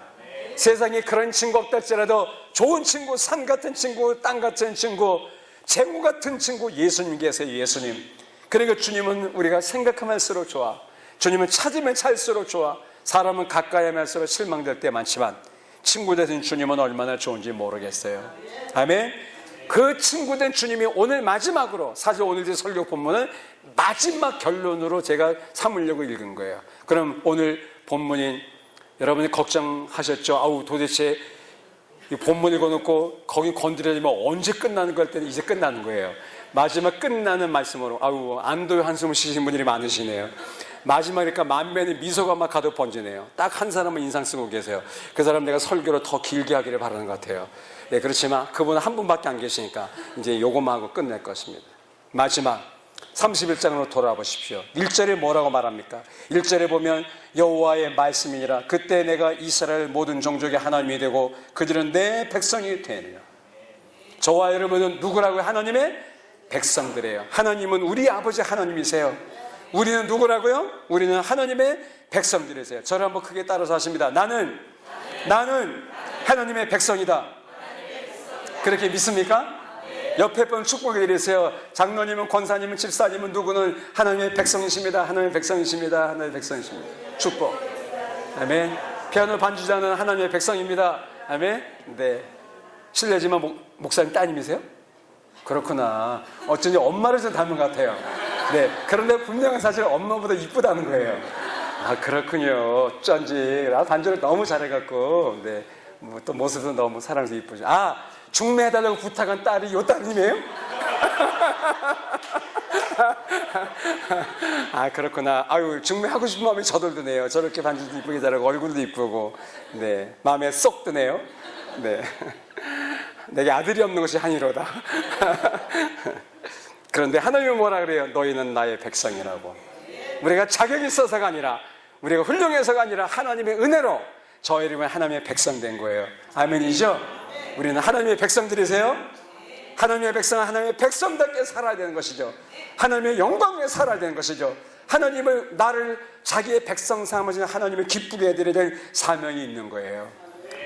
세상에 그런 친구 없다 할지라도 좋은 친구, 산 같은 친구, 땅 같은 친구, 재무 같은 친구 예수님 계세요. 예수님. 그러니까 주님은 우리가 생각하면 할수록 좋아. 주님은 찾으면 찾을수록 좋아. 사람은 가까이 하면 할수록 실망될 때 많지만 친구 되신 주님은 얼마나 좋은지 모르겠어요. 아멘. 그 친구 된 주님이 오늘 마지막으로, 사실 오늘 제 설교 본문은 마지막 결론으로 제가 삼으려고 읽은 거예요. 그럼 오늘 본문인, 여러분이 걱정하셨죠? 아우, 도대체 이 본문 읽어놓고 거기 건드려지면 언제 끝나는 걸 때는 이제 끝나는 거예요. 마지막 끝나는 말씀으로, 아우, 안도의 한숨을 쉬시는 분들이 많으시네요. 마지막이니까 만면에 미소가 막 가득 번지네요. 딱 한 사람은 인상 쓰고 계세요. 그 사람 내가 설교를 더 길게 하기를 바라는 것 같아요. 네, 그렇지만 그분은 한 분밖에 안 계시니까 이제 요것만 하고 끝낼 것입니다. 마지막 31장으로 돌아보십시오. 1절에 뭐라고 말합니까? 1절에 보면 여호와의 말씀이니라. 그때 내가 이스라엘 모든 종족의 하나님이 되고 그들은 내 백성이 되느니라. 저와 여러분은 누구라고요? 하나님의 백성들이에요. 하나님은 우리 아버지 하나님이세요. 우리는 누구라고요? 우리는 하나님의 백성들이세요. 저를 한번 크게 따라서 하십니다. 나는 하나님의 백성이다. 그렇게 믿습니까? 옆에 분 축복해 드리세요. 장로님은, 권사님은, 집사님은, 누구는 하나님의 백성이십니다. 하나님의 백성이십니다. 하나님의 백성이십니다. 축복. 아멘. 피아노 반주자는 하나님의 백성입니다. 아멘. 네. 실례지만 목사님 따님이세요? 그렇구나. 어쩐지 엄마를 좀 닮은 것 같아요. 네. 그런데 분명히 사실 엄마보다 이쁘다는 거예요. 아, 그렇군요. 어쩐지. 나 반주를 너무 잘해갖고, 네. 또 모습도 너무 사랑해서 이쁘죠. 아, 중매해달라고 부탁한 딸이 요 따님이에요? 아, 그렇구나. 아유, 중매하고 싶은 마음이 저도 드네요. 저렇게 반주도 이쁘게 잘하고 얼굴도 이쁘고, 네, 마음에 쏙 드네요. 네, 내게 아들이 없는 것이 한이로다. 그런데 하나님은 뭐라 그래요? 너희는 나의 백성이라고. 우리가 자격이 있어서가 아니라, 우리가 훌륭해서가 아니라 하나님의 은혜로 저희 이름은 하나님의 백성 된 거예요. 아멘이죠? 우리는 하나님의 백성들이세요? 하나님의 백성은 하나님의 백성답게 살아야 되는 것이죠. 하나님의 영광에 살아야 되는 것이죠. 하나님을, 나를 자기의 백성 삼으시는 하나님을 기쁘게 해드려야 될 사명이 있는 거예요.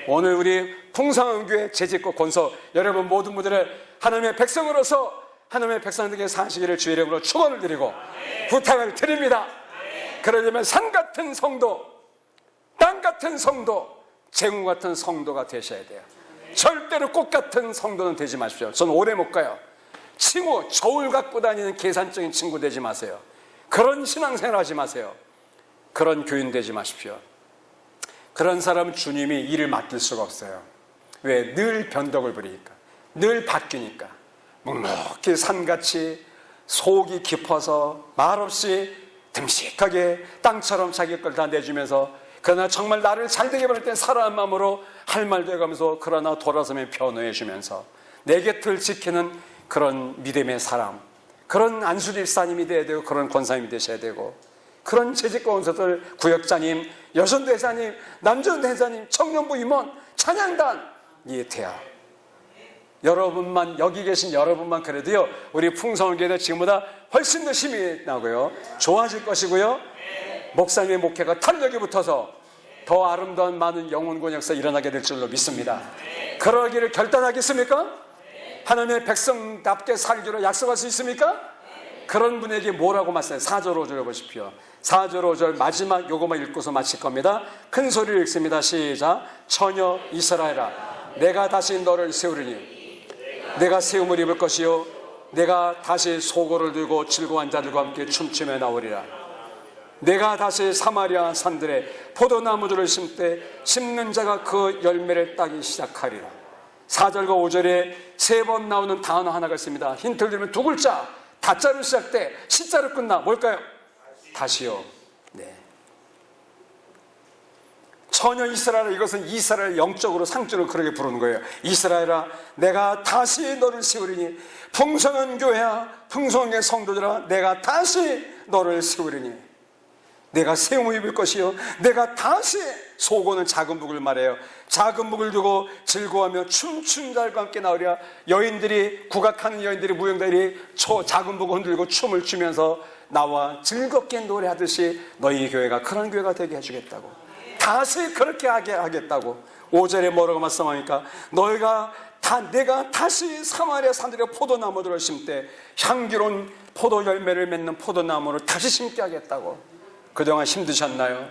오늘 우리 풍성한교회 재직과 권서 여러분 모든 분들을 하나님의 백성으로서 하나님의 백성들에게 사시기를 주의 이름으로 축원을 드리고 부탁을 드립니다. 그러려면 산 같은 성도, 땅 같은 성도, 재궁 같은 성도가 되셔야 돼요. 절대로 꽃 같은 성도는 되지 마십시오. 전 오래 못 가요. 칭호, 저울 갖고 다니는 계산적인 친구 되지 마세요. 그런 신앙생활 하지 마세요. 그런 교인 되지 마십시오. 그런 사람은 주님이 일을 맡길 수가 없어요. 왜? 늘 변덕을 부리니까, 늘 바뀌니까. 묵묵히 산같이 속이 깊어서 말없이 듬직하게 땅처럼 자기 걸 다 내주면서, 그러나 정말 나를 잘되게 바랄 때 사랑한 마음으로 할 말도 해가면서, 그러나 돌아서면 변호해 주면서 내 곁을 지키는 그런 믿음의 사람, 그런 안수집사님이 돼야 되고, 그런 권사님이 되셔야 되고, 그런 재직공원서들 구역장님, 여전대사님, 남전대사님, 청년부 임원, 찬양단 이해태야. 여러분만, 여기 계신 여러분만 그래도요, 우리 풍성교회는 지금보다 훨씬 더 힘이 나고요, 좋아질 것이고요, 목사님의 목회가 탄력이 붙어서 더 아름다운 많은 영혼구원 역사 일어나게 될 줄로 믿습니다. 그러기를 결단하겠습니까? 하나님의 백성답게 살기로 약속할 수 있습니까? 그런 분에게 뭐라고 말씀해요? 4절 5절 보십시오. 4절 5절 마지막 요거만 읽고서 마칠 겁니다. 큰 소리로 읽습니다. 시작. 처녀 이스라엘아, 내가 다시 너를 세우리니 내가 세움을 입을 것이요 내가 다시 소고를 들고 즐거운 자들과 함께 춤추며 나오리라. 내가 다시 사마리아 산들에 포도나무들을 심되 심는 자가 그 열매를 따기 시작하리라. 4절과 5절에 3번 나오는 단어 하나가 있습니다. 힌트를 드리면 두 글자, 다자로 시작돼 시자로 끝나. 뭘까요? 다시요. 네. 처녀 이스라엘아, 이것은 이스라엘 영적으로 상적으로 그렇게 부르는 거예요. 이스라엘아, 내가 다시 너를 세우리니, 풍성한 교회야, 풍성한 성도들아, 내가 다시 너를 세우리니 내가 세움을 입을 것이요 내가 다시, 속어는 작은 북을 말해요. 작은 북을 두고 즐거워하며 춤춘 자들과 함께 나오리라. 여인들이, 국악하는 여인들이, 무용들이 작은 북을 흔들고 춤을 추면서 나와 즐겁게 노래하듯이 너희 교회가 그런 교회가 되게 해주겠다고, 다시 그렇게 하게 하겠다고. 5절에 뭐라고 말씀하니까, 내가 다시 사마리아 산들에 포도나무들을 심되 향기로운 포도 열매를 맺는 포도나무를 다시 심게 하겠다고. 그동안 힘드셨나요?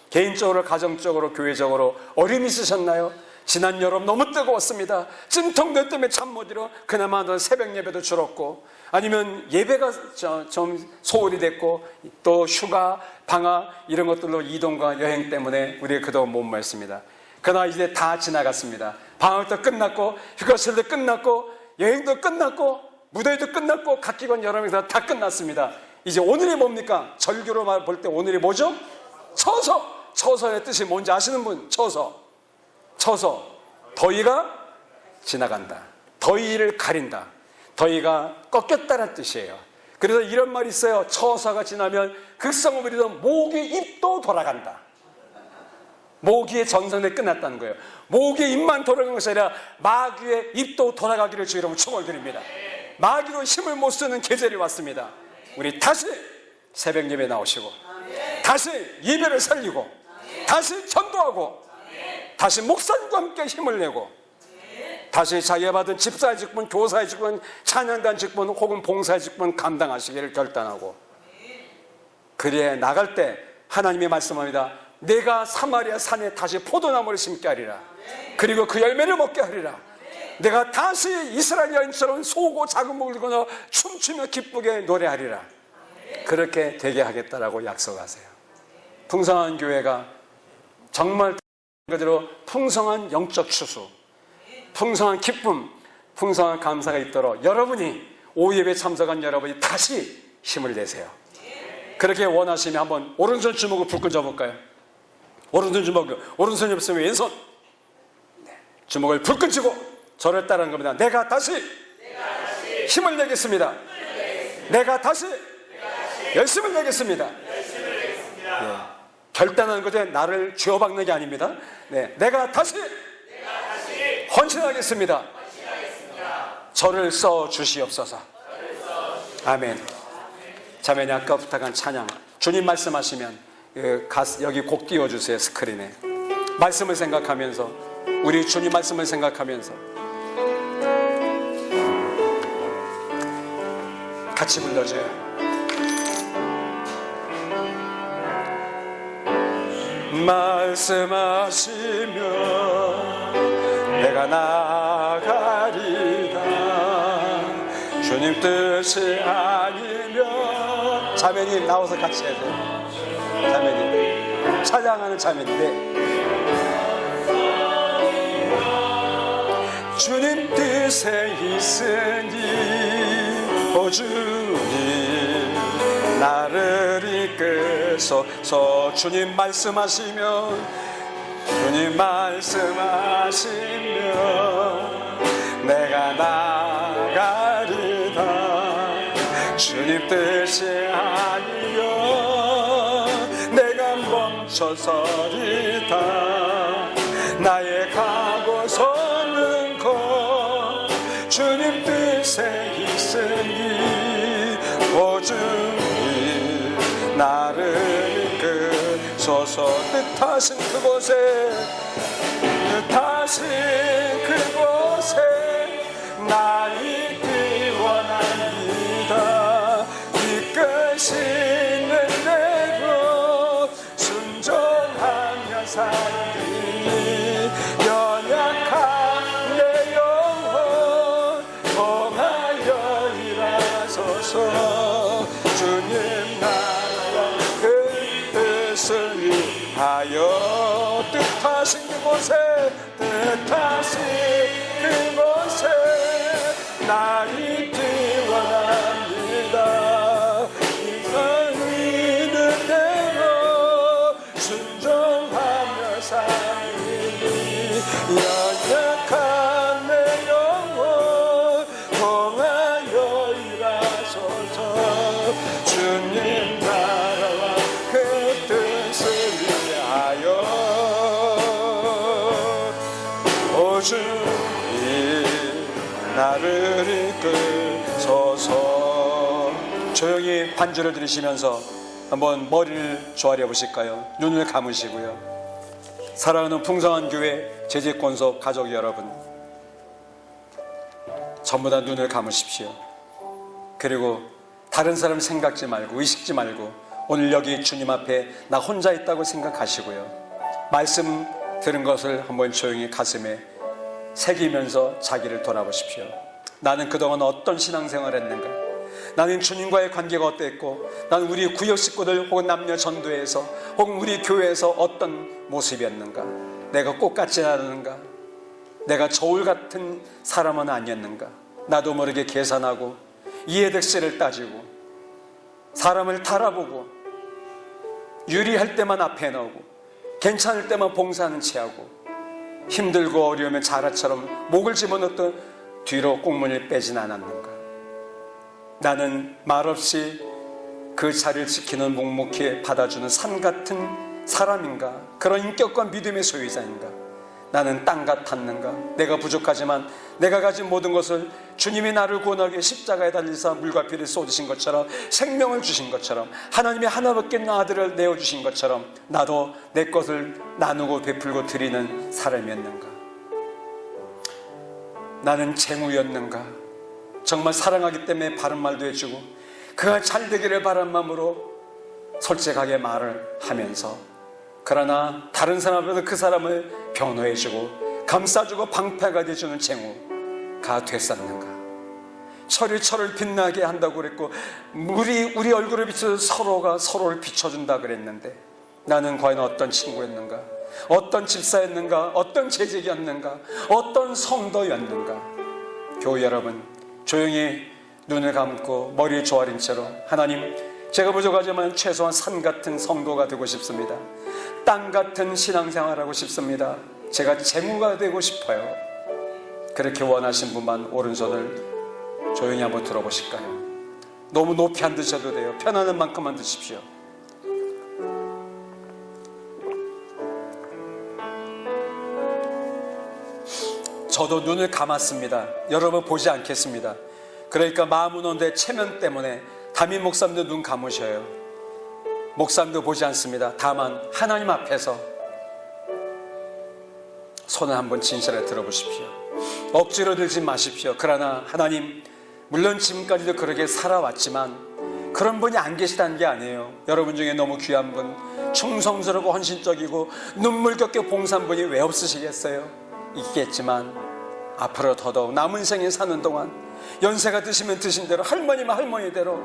개인적으로, 가정적으로, 교회적으로 어려움이 있으셨나요? 지난 여름 너무 뜨거웠습니다. 찜통들 때문에 잠 못 이뤄 그나마 새벽 예배도 줄었고, 아니면 예배가 좀 소홀히 됐고, 또 휴가, 방학 이런 것들로 이동과 여행 때문에 우리가 그동안 못 모였습니다. 그러나 이제 다 지나갔습니다. 방학도 끝났고, 휴가철도 끝났고, 여행도 끝났고, 무대도 끝났고, 각기관 여러 명에서 다 끝났습니다. 이제 오늘이 뭡니까? 절규로 볼 때 오늘이 뭐죠? 처서. 처서의 뜻이 뭔지 아시는 분? 처서. 더위가 지나간다. 더위를 가린다. 더위가 꺾였다는 뜻이에요. 그래서 이런 말이 있어요. 처서가 지나면 극성을 부리던 모기의 입도 돌아간다. 모기의 전선이 끝났다는 거예요. 모기의 입만 돌아가는 것이 아니라 마귀의 입도 돌아가기를 주의 이름으로 축원드립니다. 마귀로 힘을 못 쓰는 계절이 왔습니다. 우리 다시 새벽 예배 나오시고, 다시 예배를 살리고, 다시 전도하고, 다시 목사님과 함께 힘을 내고, 다시 자기가 받은 집사의 직분, 교사의 직분, 찬양단 직분 혹은 봉사의 직분 감당하시기를 결단하고, 그래 나갈 때 하나님이 말씀합니다. 내가 사마리아 산에 다시 포도나무를 심게 하리라. 그리고 그 열매를 먹게 하리라. 내가 다시 이스라엘 여인처럼 소고 작은 목을 들고 춤추며 기쁘게 노래하리라. 그렇게 되게 하겠다라고 약속하세요. 풍성한 교회가 정말 그대로 풍성한 영적 추수, 풍성한 기쁨, 풍성한 감사가 있도록 여러분이 오예배 참석한 여러분이 다시 힘을 내세요. 그렇게 원하시면 한번 오른손 주먹을 불끈 쥐어볼까요? 오른손 주먹을, 오른손이 없으면 왼손, 주먹을 불끈 쥐고 저를 따르는 겁니다. 내가 다시 힘을 내겠습니다. 내가 다시 열심을 내겠습니다. 네. 결단하는 것에 나를 쥐어박는 게 아닙니다. 네. 내가 다시 헌신하겠습니다. 저를 써 주시옵소서. 아멘. 자매님, 아까 부탁한 찬양, 주님 말씀하시면 여기 곡 띄워주세요. 스크린에 말씀을 생각하면서, 우리 주님 말씀을 생각하면서 같이 불러줘요. 말씀하시며 내가 나가리다. 주님 뜻이 아니면, 자매님 나와서 같이 해야 돼요. 자매님, 찬양하는 자매님. 주님 뜻에 있으니 오 주님 나를 이끄소서. 주님 말씀하시면 내가 나가리다. 주님 뜻이 아니여 내가 멈춰서리다. 나의 가고 서는 곳 주님 뜻에 있으니 오 주님 나를 이끄소서. 뜻하신 그곳에 나 있기 원합니다. 이끄시는 대로 순종하며 살리. 연약한 내 영혼 통하여 일하소서. 주님 나라와 그 뜻을 위하여. 뜻하신 그곳에 나 있기 원합니다. 이끌리는 대로 순종하며 살리. 연약한 내 영혼 통하여 일하소서. 주님 나라와 그 뜻을 위하여. 오 주님 나를 이끌소서. 조용히 반주를 들으시면서 한번 머리를 조아려 보실까요? 눈을 감으시고요. 사랑하는 풍성한 교회 재직권속 가족 여러분, 전부 다 눈을 감으십시오. 그리고 다른 사람 생각지 말고 의식지 말고 오늘 여기 주님 앞에 나 혼자 있다고 생각하시고요. 말씀 들은 것을 한번 조용히 가슴에 새기면서 자기를 돌아보십시오. 나는 그동안 어떤 신앙생활을 했는가? 나는 주님과의 관계가 어땠고, 나는 우리 구역 식구들 혹은 남녀 전도회에서 혹은 우리 교회에서 어떤 모습이었는가? 내가 꽃 같지 않았는가? 내가 저울 같은 사람은 아니었는가? 나도 모르게 계산하고 이해득실을 따지고 사람을 달아보고 유리할 때만 앞에 나오고 괜찮을 때만 봉사하는 체하고 힘들고 어려우면 자라처럼 목을 집어넣던 뒤로 꽁무니를 빼진 않았는가? 나는 말없이 그 자리를 지키는 묵묵히 받아주는 산 같은 사람인가? 그런 인격과 믿음의 소유자인가? 나는 땅 같았는가? 내가 부족하지만 내가 가진 모든 것을 주님이 나를 구원하기 십자가에 달리사 물과 피를 쏟으신 것처럼, 생명을 주신 것처럼, 하나님이 하나밖에 없는 아들을 내어주신 것처럼 나도 내 것을 나누고 베풀고 드리는 사람이었는가? 나는 재무였는가? 정말 사랑하기 때문에 바른 말도 해주고 그가 잘 되기를 바란 마음으로 솔직하게 말을 하면서, 그러나 다른 사람 앞에서 그 사람을 변호해주고 감싸주고 방패가 돼주는 재무가 됐었는가? 철이 철을 빛나게 한다고 그랬고 우리 얼굴을 비춰서 서로가 서로를 비춰준다 그랬는데 나는 과연 어떤 친구였는가? 어떤 집사였는가? 어떤 재직이었는가? 어떤 성도였는가? 교회 여러분, 조용히 눈을 감고 머리를 조아린 채로, 하나님, 제가 부족하지만 최소한 산 같은 성도가 되고 싶습니다. 땅 같은 신앙생활하고 싶습니다. 제가 재무가 되고 싶어요. 그렇게 원하신 분만 오른손을 조용히 한번 들어보실까요? 너무 높이 안 드셔도 돼요. 편안한 만큼만 드십시오. 저도 눈을 감았습니다. 여러분 보지 않겠습니다. 그러니까 마음은 온데 체면 때문에 담임 목사님도 눈 감으셔요. 목사님도 보지 않습니다. 다만 하나님 앞에서 손을 한번 진실하게 들어보십시오. 억지로 들지 마십시오. 그러나 하나님, 물론 지금까지도 그렇게 살아왔지만 그런 분이 안 계시다는 게 아니에요. 여러분 중에 너무 귀한 분, 충성스럽고 헌신적이고 눈물겹게 봉사한 분이 왜 없으시겠어요? 있겠지만 앞으로 더더욱 남은 생에 사는 동안 연세가 드시면 드신 대로, 할머니면 할머니대로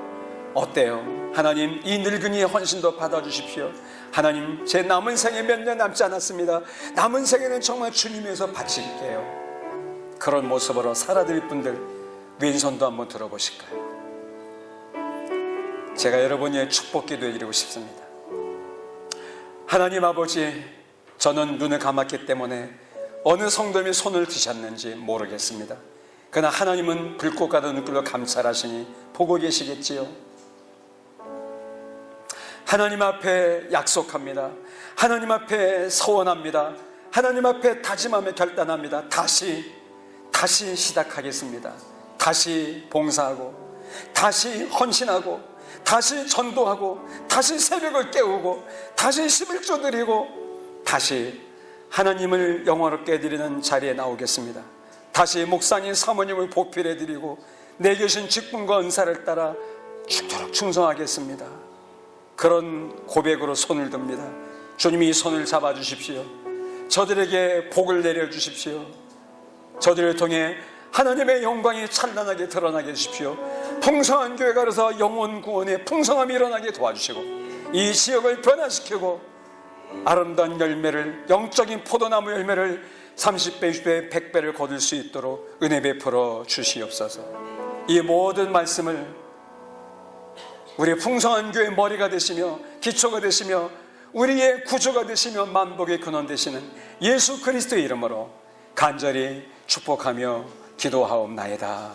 어때요? 하나님, 이 늙은이의 헌신도 받아주십시오. 하나님, 제 남은 생에 몇 년 남지 않았습니다. 남은 생에는 정말 주님에서 바칠게요. 그런 모습으로 살아드릴 분들 왼손도 한번 들어보실까요? 제가 여러분의 축복 기도해 드리고 싶습니다. 하나님 아버지, 저는 눈을 감았기 때문에 어느 성도님이 손을 드셨는지 모르겠습니다. 그러나 하나님은 불꽃 같은 눈길로 감찰하시니 보고 계시겠지요. 하나님 앞에 약속합니다. 하나님 앞에 서원합니다. 하나님 앞에 다짐하며 결단합니다. 다시 시작하겠습니다. 다시 봉사하고, 다시 헌신하고, 다시 전도하고, 다시 새벽을 깨우고, 다시 11조 드리고, 다시 하나님을 영화롭게 드리는 자리에 나오겠습니다. 다시 목사님 사모님을 보필해 드리고 내게 주신 직분과 은사를 따라 죽도록 충성하겠습니다. 그런 고백으로 손을 듭니다. 주님이 이 손을 잡아주십시오. 저들에게 복을 내려주십시오. 저들을 통해 하나님의 영광이 찬란하게 드러나게 해주십시오. 풍성한 교회가 그래서 영혼 구원의 풍성함이 일어나게 도와주시고 이 지역을 변화시키고 아름다운 열매를, 영적인 포도나무 열매를 30배, 60배, 100배를 거둘 수 있도록 은혜 베풀어 주시옵소서. 이 모든 말씀을 우리의 풍성한 교회의 머리가 되시며 기초가 되시며 우리의 구조가 되시며 만복의 근원 되시는 예수 그리스도의 이름으로 간절히 축복하며 기도하옵나이다.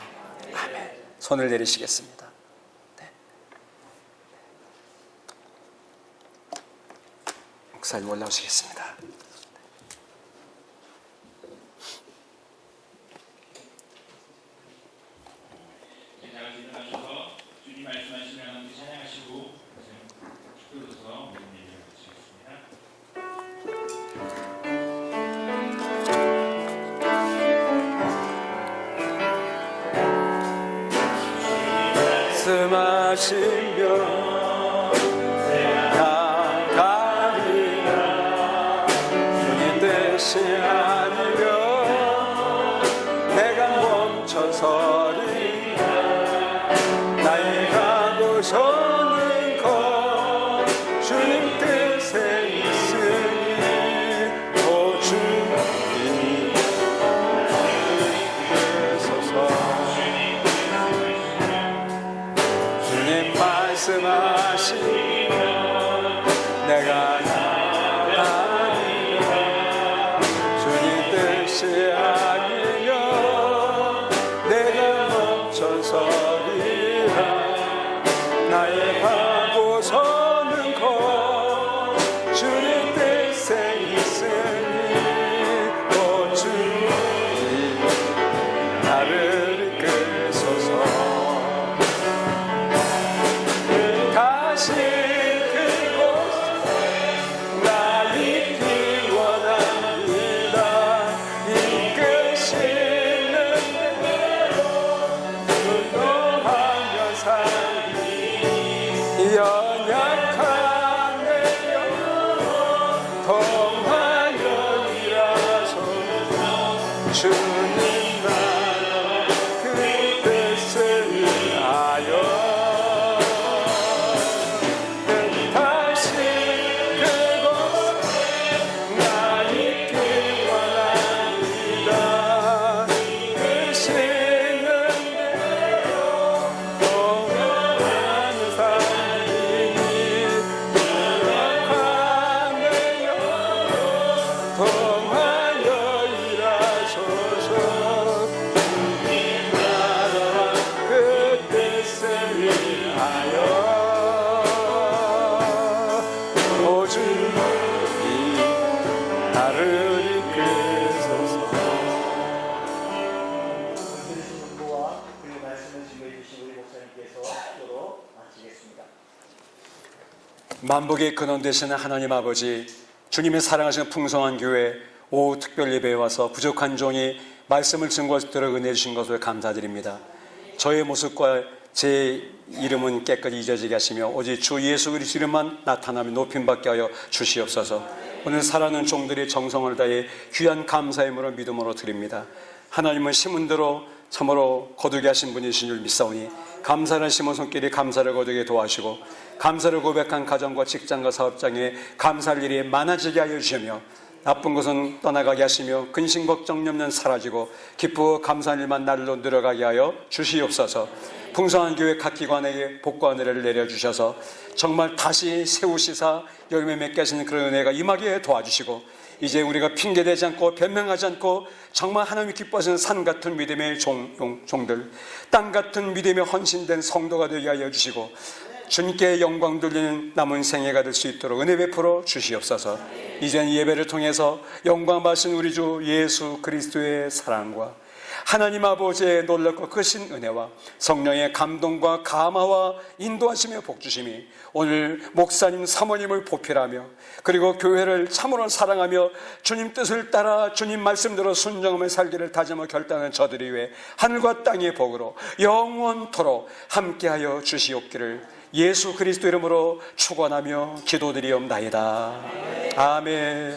아멘. 손을 내리시겠습니다. 네. 목사님 올라오시겠습니다. 말씀하시며 나가리라. 주님 뜻이 아니면 내가 멈춰서리라. 나의 가고 서는 것 주님 뜻에 있으니 오 주님 되소서. 말씀하시면 내가 나가리라. 주님 뜻이 아니면 내가 멈춰서리라. 나의 가고 서는 것 주님 뜻에 있으니 오 주님 나를 이끌소서. 연약한 내 영혼 통하여이라소. 주님 나라 그 뜻을 위하여 다시 그곳 나 있길 원합니다. 계시는 대로 통하는 삶 통하여 일하소서. 주님 나라와 그 뜻을 위하여 오 주님 나를 이끌소서. 들으신 분과 그의 말씀을 증거해 주신 우리 목사님께서 기도로 마치겠습니다. 만복의 근원 되시는 하나님 아버지, 주님의 사랑하시는 풍성한 교회 오후 특별 예배에 와서 부족한 종이 말씀을 증거하도록 은혜 주신 것을 감사드립니다. 저의 모습과 제 이름은 깨끗이 잊어지게 하시며 오직 주 예수 그리스도 이름만 나타나며 높임받게 하여 주시옵소서. 오늘 사랑하는 종들의 정성을 다해 귀한 감사의 물을 믿음으로 드립니다. 하나님은 심은 대로 참으로 거두게 하신 분이신 줄 믿사오니 감사는 심은 손길이 감사를 거두게 도와주시고 감사를 고백한 가정과 직장과 사업장에 감사할 일이 많아지게 하여 주시며 나쁜 것은 떠나가게 하시며 근심 걱정 염려는 사라지고 기쁘고 감사한 일만 날로 늘어가게 하여 주시옵소서. 풍성한 교회 각 기관에게 복과 은혜를 내려주셔서 정말 다시 세우시사 열매 맺게 하시는 그런 은혜가 임하게 도와주시고, 이제 우리가 핑계대지 않고 변명하지 않고 정말 하나님이 기뻐하시는 산 같은 믿음의 종들, 땅 같은 믿음의 헌신된 성도가 되게 하여 주시고, 주님께 영광 돌리는 남은 생애가 될 수 있도록 은혜 베풀어 주시옵소서. 이젠 예배를 통해서 영광 받으신 우리 주 예수 그리스도의 사랑과 하나님 아버지의 놀랍고 크신 은혜와 성령의 감동과 감화와 인도하심의 복주심이 오늘 목사님 사모님을 보필하며, 그리고 교회를 참으로 사랑하며 주님 뜻을 따라 주님 말씀대로 순종하며 살기를 다짐하며 결단하는 저들이 위해 하늘과 땅의 복으로 영원토록 함께하여 주시옵기를 예수 그리스도 이름으로 축원하며 기도드리옵나이다. 아멘.